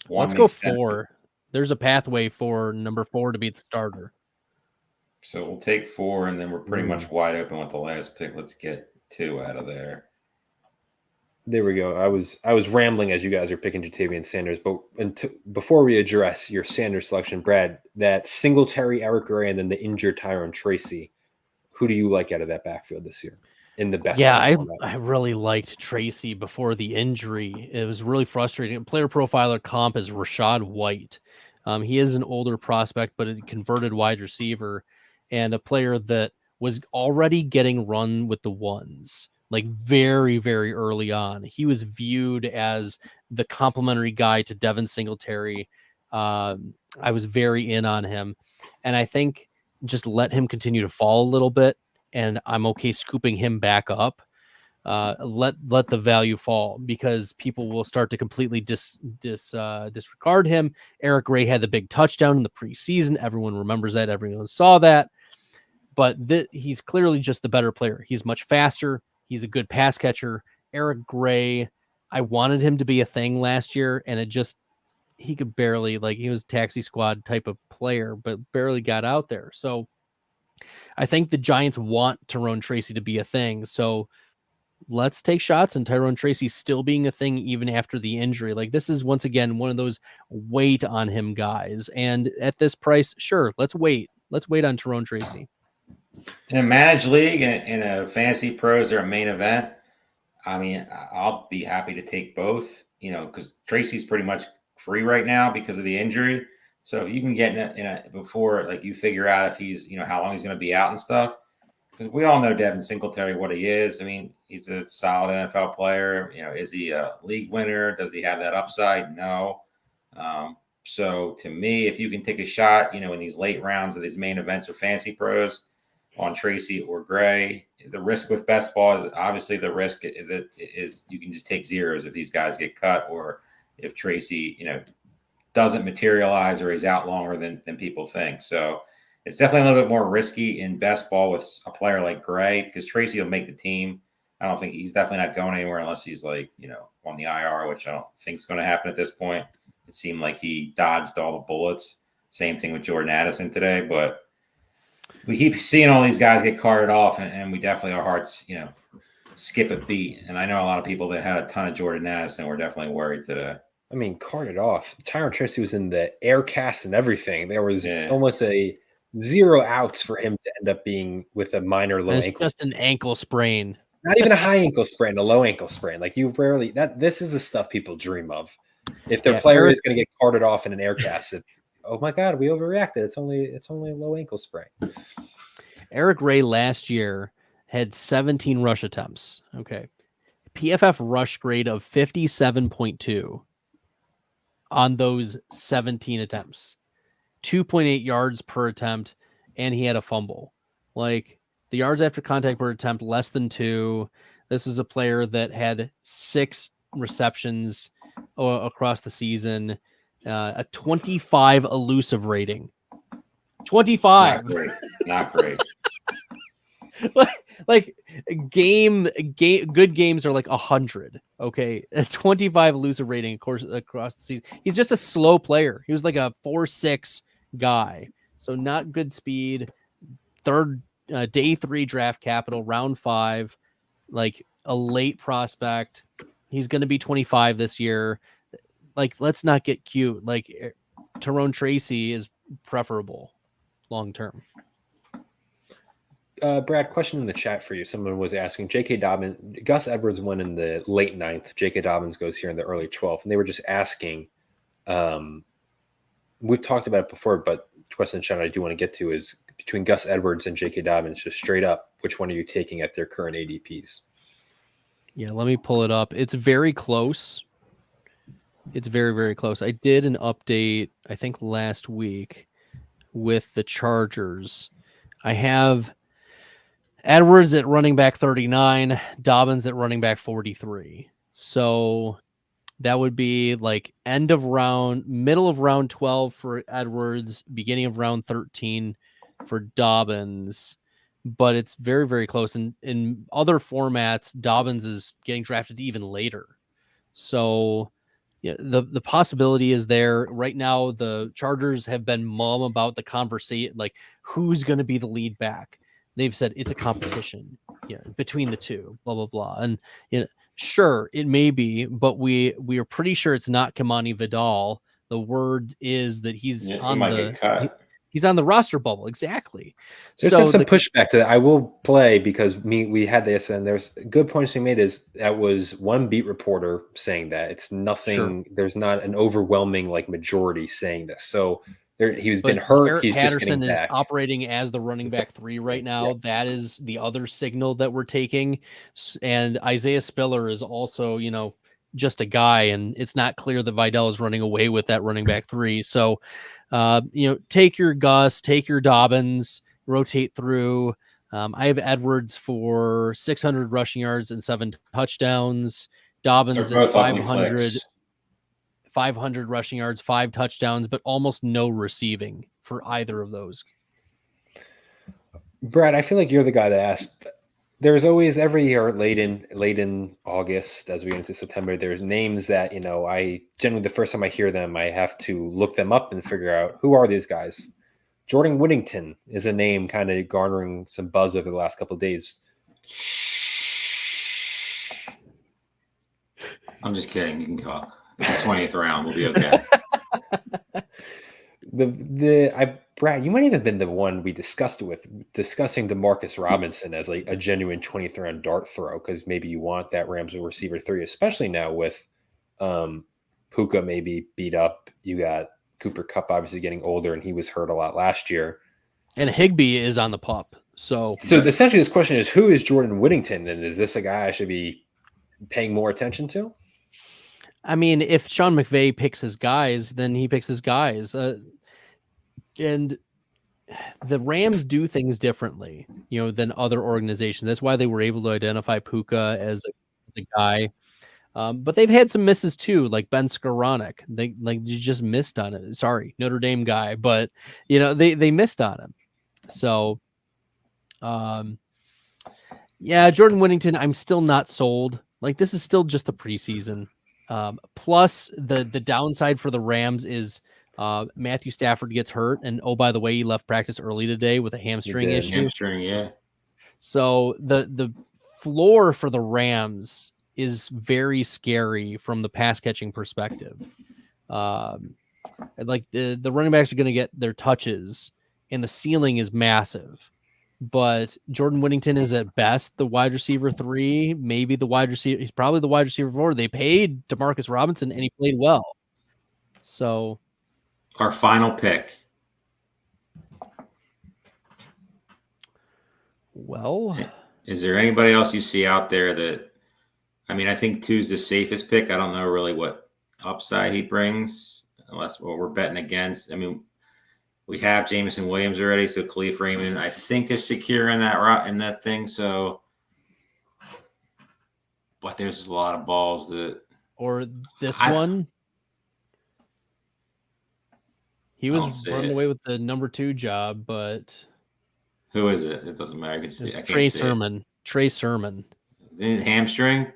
Let's go 4. There's a pathway for number 4 to be the starter. So we'll take 4, and then we're pretty much wide open with the last pick. Let's get 2 out of there. There we go. I was rambling as you guys are picking Jatavian Sanders, but before we address your Sanders selection, Brad, that Singletary, Eric Gray, and then the injured Tyrone Tracy, who do you like out of that backfield this year in the best? Yeah, I really liked Tracy before the injury. It was really frustrating. Player profiler comp is Rachaad White. He is an older prospect, but a converted wide receiver and a player that was already getting run with the ones. Like very, very early on. He was viewed as the complementary guy to Devin Singletary. I was very in on him. And I think just let him continue to fall a little bit, and I'm okay scooping him back up. Let the value fall, because people will start to completely disregard him. Eric Gray had the big touchdown in the preseason. Everyone remembers that. Everyone saw that. But he's clearly just the better player. He's much faster. He's a good pass catcher. Eric Gray, I wanted him to be a thing last year, and he could barely, he was a taxi squad type of player, but barely got out there. So I think the Giants want Tyrone Tracy to be a thing. So let's take shots on Tyrone Tracy still being a thing even after the injury. This is, once again, one of those wait on him guys. And at this price, sure, let's wait. Let's wait on Tyrone Tracy. In a managed league, in a fantasy pros or a main event, I mean, I'll be happy to take both, because Tracy's pretty much free right now because of the injury. So if you can get in a before, you figure out if he's, how long he's going to be out and stuff, because we all know Devin Singletary, what he is. I mean, he's a solid NFL player. Is he a league winner? Does he have that upside? No. So to me, if you can take a shot, in these late rounds of these main events or fantasy pros, on Tracy or Gray, the risk with best ball is obviously the risk that is you can just take zeros if these guys get cut, or if Tracy, doesn't materialize or he's out longer than people think. So it's definitely a little bit more risky in best ball with a player like Gray, because Tracy will make the team. I don't think he's definitely not going anywhere unless he's on the IR, which I don't think is going to happen at this point. it seemed like he dodged all the bullets. Same thing with Jordan Addison today, but we keep seeing all these guys get carted off, and we definitely, our hearts, skip a beat. And I know a lot of people that had a ton of Jordan Addison were definitely worried today. I mean, carted off. Tyrone Tracy was in the air cast and everything. There was almost a 0 outs for him to end up being with a minor low ankle. It's just an ankle sprain. Not even a high ankle sprain, a low ankle sprain. Like you rarely this is the stuff people dream of. If their player is going to get carted off in an air cast, it's oh my God, we overreacted. It's only a low ankle sprain. Eric Ray last year had 17 rush attempts. Okay. PFF rush grade of 57.2 on those 17 attempts. 2.8 yards per attempt, and he had a fumble. Like the yards after contact per attempt, less than 2. This is a player that had 6 receptions across the season, a 25 elusive rating. 25. Not great. like good games are like 100. Okay, a 25 elusive rating, of course, across the season. He's just a slow player. He was like a 4.6 guy, so not good speed. Day 3 draft capital, round 5, like a late prospect. He's going to be 25 this year. Like, let's not get cute. Like, Tyrone Tracy is preferable long term. Brad, question in the chat for you. Someone was asking J.K. Dobbins, Gus Edwards went in the late 9th. J.K. Dobbins goes here in the early 12th. And they were just asking, we've talked about it before, but the question, Sean, I do want to get to is between Gus Edwards and J.K. Dobbins, just straight up, which one are you taking at their current ADPs? Yeah, let me pull it up. It's very close. It's very, very close. I did an update, I think, last week with the Chargers. I have Edwards at running back 39, Dobbins at running back 43. So that would be like middle of round 12 for Edwards, beginning of round 13 for Dobbins. But it's very, very close. And in other formats, Dobbins is getting drafted even later. So yeah, the possibility is there. Right now, the Chargers have been mum about the conversation, like who's going to be the lead back. They've said it's a competition, between the two, blah, blah, blah. And sure, it may be, but we are pretty sure it's not Kamani Vidal. The word is that he's on he's on the roster bubble. Exactly. There's been some pushback to that. I will play because we had this, and there's good points we made. Is that was one beat reporter saying that it's nothing. Sure. There's not an overwhelming majority saying this. So he's been hurt. Garrett he's Patterson just is operating as the running back 3 right now. Yeah. That is the other signal that we're taking. And Isaiah Spiller is also, just a guy, and it's not clear that Vidal is running away with that running back 3. So, take your Gus, take your Dobbins, rotate through. I have Edwards for 600 rushing yards and 7 touchdowns. Dobbins at 500 rushing yards, 5 touchdowns, but almost no receiving for either of those. Brad, I feel like you're the guy to ask. There's always every year late in August as we get into September, there's names that, I generally the first time I hear them, I have to look them up and figure out who are these guys. Jordan Whittington is a name kind of garnering some buzz over the last couple of days. I'm just kidding. You can talk. It's the 20th round. We'll be okay. Brad, you might even have been the one we discussed it with, discussing DeMarcus Robinson as a genuine 20th round dart throw, because maybe you want that Rams receiver 3, especially now with Puka maybe beat up. You got Cooper Kupp obviously getting older, and he was hurt a lot last year. And Higbee is on the pup. So essentially this question is, who is Jordan Whittington, and is this a guy I should be paying more attention to? I mean, if Sean McVay picks his guys, then he picks his guys. And the Rams do things differently, than other organizations. That's why they were able to identify Puka as a guy. But they've had some misses too, like Ben Skoranek. They just missed on it. Sorry, Notre Dame guy, but they missed on him. So, Jordan Whittington, I'm still not sold. Like, this is still just the preseason. Plus the downside for the Rams is Matthew Stafford gets hurt, and oh, by the way, he left practice early today with a hamstring issue. Hamstring, yeah. So the floor for the Rams is very scary from the pass catching perspective. Like the running backs are going to get their touches, and the ceiling is massive. But Jordan Whittington is at best the wide receiver 3, maybe the wide receiver. He's probably the wide receiver 4. They paid Demarcus Robinson, and he played well. So, our final pick. Well, is there anybody else you see out there that? I mean, I think 2's the safest pick. I don't know really what upside he brings, unless we're betting against. I mean, we have Jameson Williams already, so Khalif Raymond, I think, is secure in that thing. So, but there's just a lot of balls that. Or this one, he was running away with the number 2 job, but who is it? It doesn't matter. Trey Sermon. Trey Sermon. Hamstring.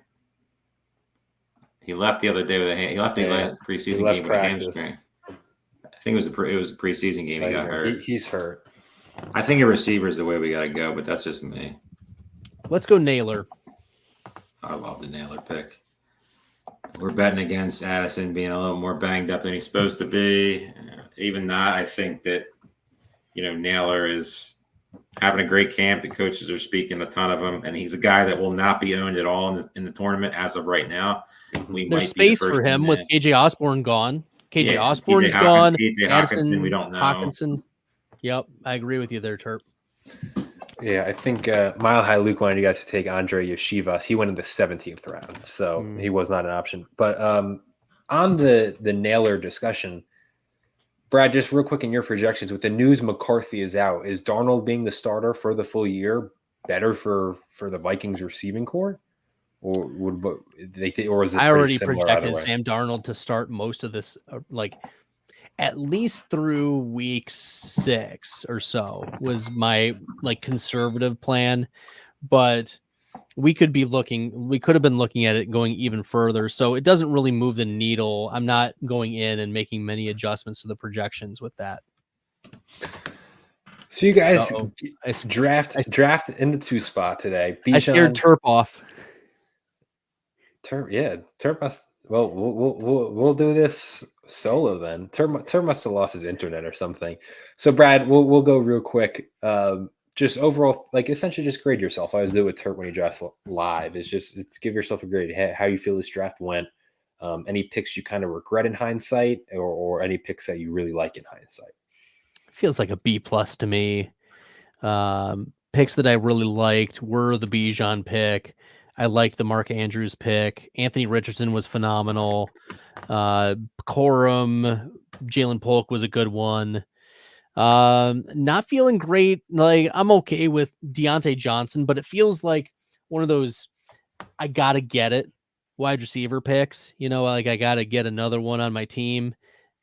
He left the other day with he left the preseason game with a hamstring. I think it was a preseason game. He got hurt. He's hurt. I think a receiver is the way we got to go, but that's just me. Let's go Naylor. I love the Naylor pick. We're betting against Addison being a little more banged up than he's supposed to be. Even that, I think that, Naylor is having a great camp. The coaches are speaking a ton of him, and he's a guy that will not be owned at all in the tournament as of right now. There's space for him with KJ Osborne gone. KJ Osborne's gone. TJ Hawkinson, we don't know. Hawkinson. Yep, I agree with you there, Terp. Yeah, I think Mile High Luke wanted you guys to take Andre Yeshivas. He went in the 17th round, so he was not an option. But on the Naylor discussion, Brad, just real quick in your projections, with the news McCarthy is out, is Darnold being the starter for the full year better for the Vikings receiving core? Or is it? I already projected Sam Darnold to start most of this, at least through week 6 or so was my conservative plan, but we could have been looking at it going even further. So it doesn't really move the needle. I'm not going in and making many adjustments to the projections with that. So you guys draft in the 2 spot today. I scared Terp off. Terp must. Well, we'll do this solo then. Terp must have lost his internet or something. So Brad, we'll go real quick. Just overall, essentially, just grade yourself. I always do it with Terp when he drafts live. It's give yourself a grade. How you feel this draft went. Any picks you kind of regret in hindsight, or any picks that you really like in hindsight. Feels like a B+ to me. Picks that I really liked were the Bijan pick. I liked the Mark Andrews pick. Anthony Richardson was phenomenal. Corum, Jalen Polk was a good one. Not feeling great. I'm okay with Deontay Johnson, but it feels like one of those I gotta get it wide receiver picks. I gotta get another one on my team,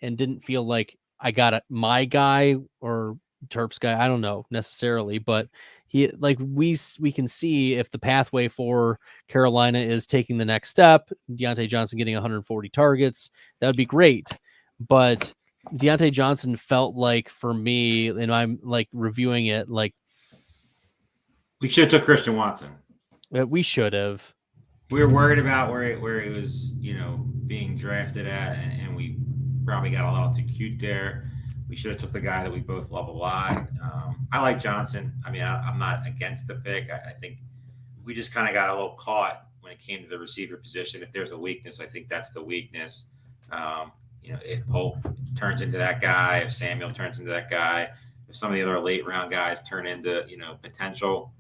and didn't feel like I got my guy or Terp's guy. I don't know necessarily, but he we can see if the pathway for Carolina is taking the next step. Deontay Johnson getting 140 targets, that would be great. But Deontay Johnson felt like, for me, and I'm reviewing it, we should have took Christian Watson. We should have. We were worried about where he was, being drafted at, and we probably got a little too cute there. We should have took the guy that we both love a lot. I like Johnson. I mean, I'm not against the pick. I think we just kind of got a little caught when it came to the receiver position. If there's a weakness, I think that's the weakness. If Polk turns into that guy, if Samuel turns into that guy, if some of the other late round guys turn into, potential,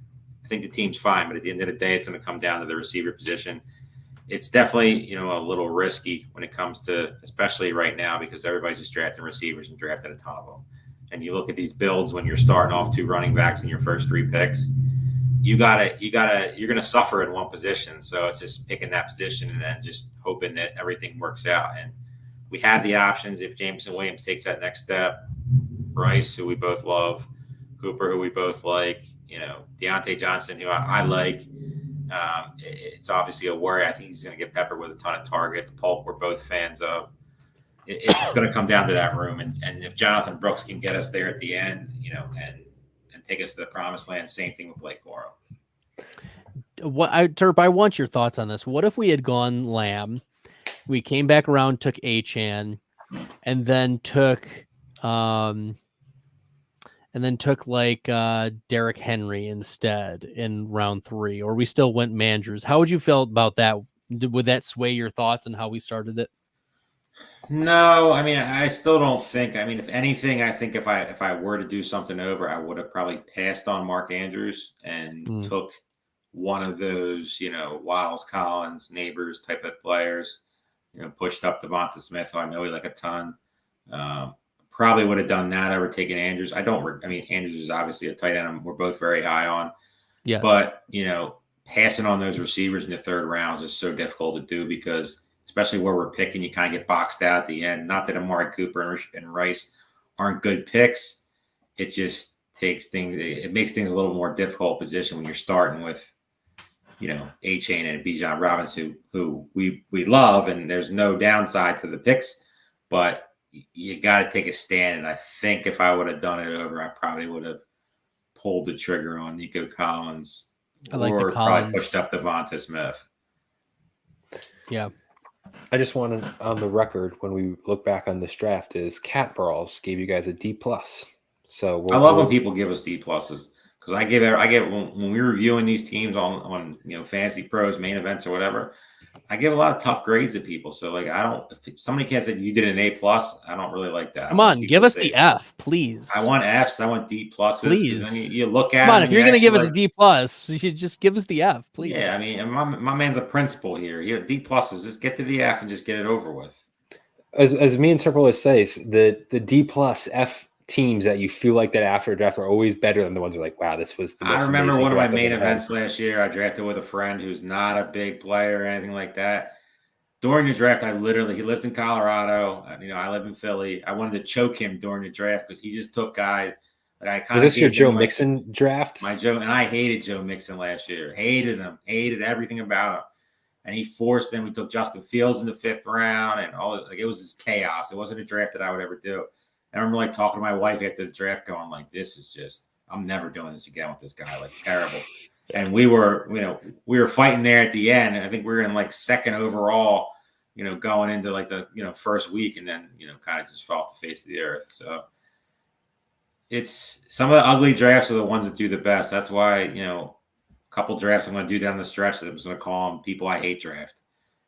I think the team's fine. But at the end of the day, it's going to come down to the receiver position. It's definitely, a little risky when it comes to, especially right now, because everybody's just drafting receivers and drafting a ton of them. And you look at these builds when you're starting off 2 running backs in your first 3 picks, you're going to suffer in one position. So it's just picking that position and then just hoping that everything works out. And we have the options if Jameson Williams takes that next step. Rice, who we both love, Cooper, who we both like, Deontay Johnson, who I like. It's obviously a worry. I think he's going to get peppered with a ton of targets. Polk, we're both fans of. It's going to come down to that room, and if Jonathan Brooks can get us there at the end, and take us to the promised land. Same thing with Blake Corum. Terp, I want your thoughts on this. What if we had gone Lamb, we came back around, took Achane, and then took like Derrick Henry instead in round 3, or we still went Mandrews? How would you feel about that? Would that sway your thoughts on how we started it? No, I mean, I still don't think. I mean, if anything, I think if I were to do something over, I would have probably passed on Mark Andrews and took one of those, Wiles, Collins, Neighbors type of players. Pushed up Devonta Smith, who I know he like a ton. Probably would have done that over taking Andrews. Andrews is obviously a tight end we're both very high on. Yes. But, passing on those receivers in the 3rd rounds is so difficult to do because especially where we're picking, you kind of get boxed out at the end. Not that Amari Cooper and Rice aren't good picks. It just makes things a little more difficult position when you're starting with, Achane and Bijan Robinson, who we love, and there's no downside to the picks, but you got to take a stand. And I think if I would have done it over, I probably would have pulled the trigger on Nico Collins, or probably pushed up Devonta Smith. Yeah. I just wanted on the record when we look back on this draft is Cat Brawls gave you guys a D+. So I love when people give us D+, because I give when we're reviewing these teams on Fantasy Pros, main events or whatever, I give a lot of tough grades to people. So like if somebody can't say you did an A+, I don't really like that. Come on, give us the F, please. I want Fs, I want D+. Please. Then you look at Come on, if you're gonna give us a D+, you should just give us the F, please. Yeah, I mean, my man's a principal here. D+, just get to the F and just get it over with. As me and Terpoilli says, the D+, F teams that you feel like that after a draft are always better than the ones who are like, wow, this was the most. I remember one of my main events last year. I drafted with a friend who's not a big player or anything like that. During the draft, he lived in Colorado. I live in Philly. I wanted to choke him during the draft because he just took guys. Was this your Joe Mixon draft? My Joe, and I hated Joe Mixon last year. Hated him. Hated everything about him. And he forced them. We took Justin Fields in the 5th round, and it was just chaos. It wasn't a draft that I would ever do. I remember talking to my wife after the draft going this is just, I'm never doing this again with this guy, terrible. And we were fighting there at the end. I think we were in 2nd overall, going into the, first week, and then, kind of just fell off the face of the earth. So it's some of the ugly drafts are the ones that do the best. That's why, a couple drafts I'm going to do down the stretch that I'm just going to call them people I hate draft,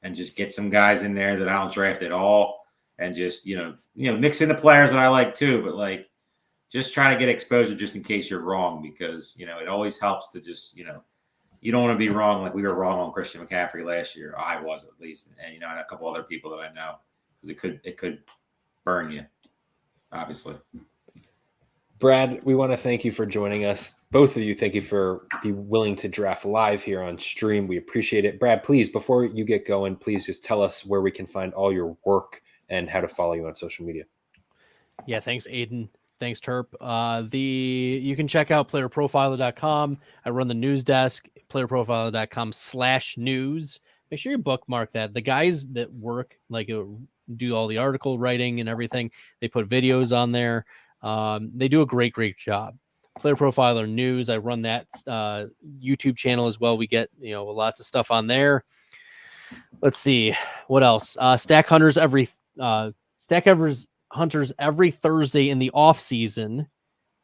and just get some guys in there that I don't draft at all. And just, mix in the players that I like too, but just try to get exposure just in case you're wrong, because, it always helps to just, you don't want to be wrong. Like we were wrong on Christian McCaffrey last year. I was, at least. And, and a couple other people that I know, because it could burn you, obviously. Brad, we want to thank you for joining us. Both of you, thank you for being willing to draft live here on stream. We appreciate it. Brad, please, before you get going, please just tell us where we can find all your work and how to follow you on social media. Yeah, thanks, Aiden. Thanks, Terp. You can check out playerprofiler.com. I run the news desk, playerprofiler.com/news. Make sure you bookmark that. The guys that work, do all the article writing and everything, they put videos on there. They do a great job. Player Profiler News, I run that YouTube channel as well. We get, lots of stuff on there. Let's see what else. Stack Hunters every Thursday in the off season,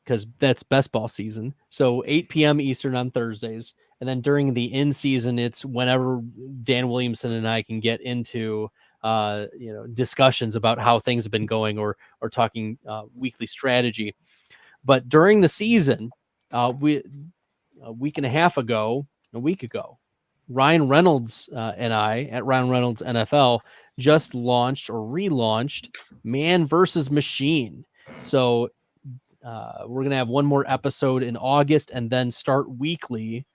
because that's best ball season. So 8 p.m. Eastern on Thursdays, and then during the in season, it's whenever Dan Williamson and I can get into discussions about how things have been going, or talking weekly strategy. But during the season, a week ago, Ryan Reynolds and I at Ryan Reynolds NFL just launched or relaunched Man versus Machine. So we're going to have one more episode in August and then start weekly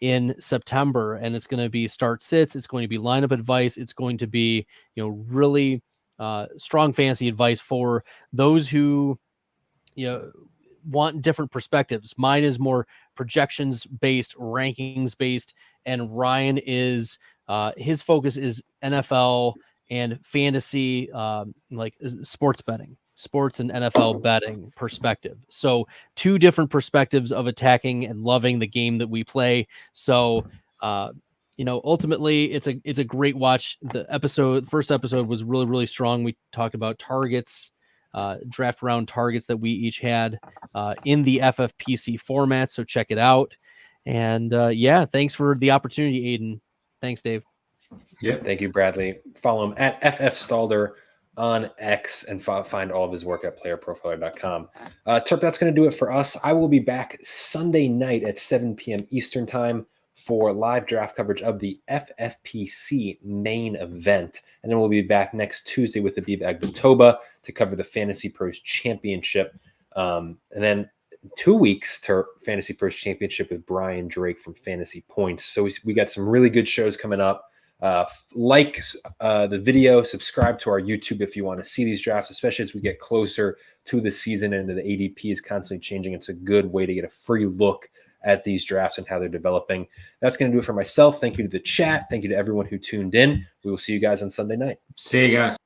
in September. And it's going to be start sits. It's going to be lineup advice. It's going to be, really strong fantasy advice for those who, want different perspectives. Mine is more projections based, rankings based, and Ryan is his focus is NFL and fantasy, like sports betting, sports and NFL betting perspective. So 2 different perspectives of attacking and loving the game that we play. So, ultimately it's a great watch. The first episode was really, really strong. We talked about targets, draft round targets that we each had in the FFPC format. So check it out. And thanks for the opportunity, Aiden. Thanks, Dave. Yeah. Thank you, Bradley. Follow him at FF Stalder on X and find all of his work at playerprofiler.com. Terp, that's going to do it for us. I will be back Sunday night at 7 p.m. Eastern time for live draft coverage of the FFPC main event. And then we'll be back next Tuesday with the B-Bag Batoba to cover the Fantasy Pros Championship. And then 2 weeks to Fantasy Pros Championship with Brian Drake from Fantasy Points. So we got some really good shows coming up. Like the video, subscribe to our YouTube if you want to see these drafts, especially as we get closer to the season and the ADP is constantly changing. It's a good way to get a free look at these drafts and how they're developing. That's going to do it for myself. Thank you to the chat. Thank you to everyone who tuned in. We will see you guys on Sunday night. See you guys.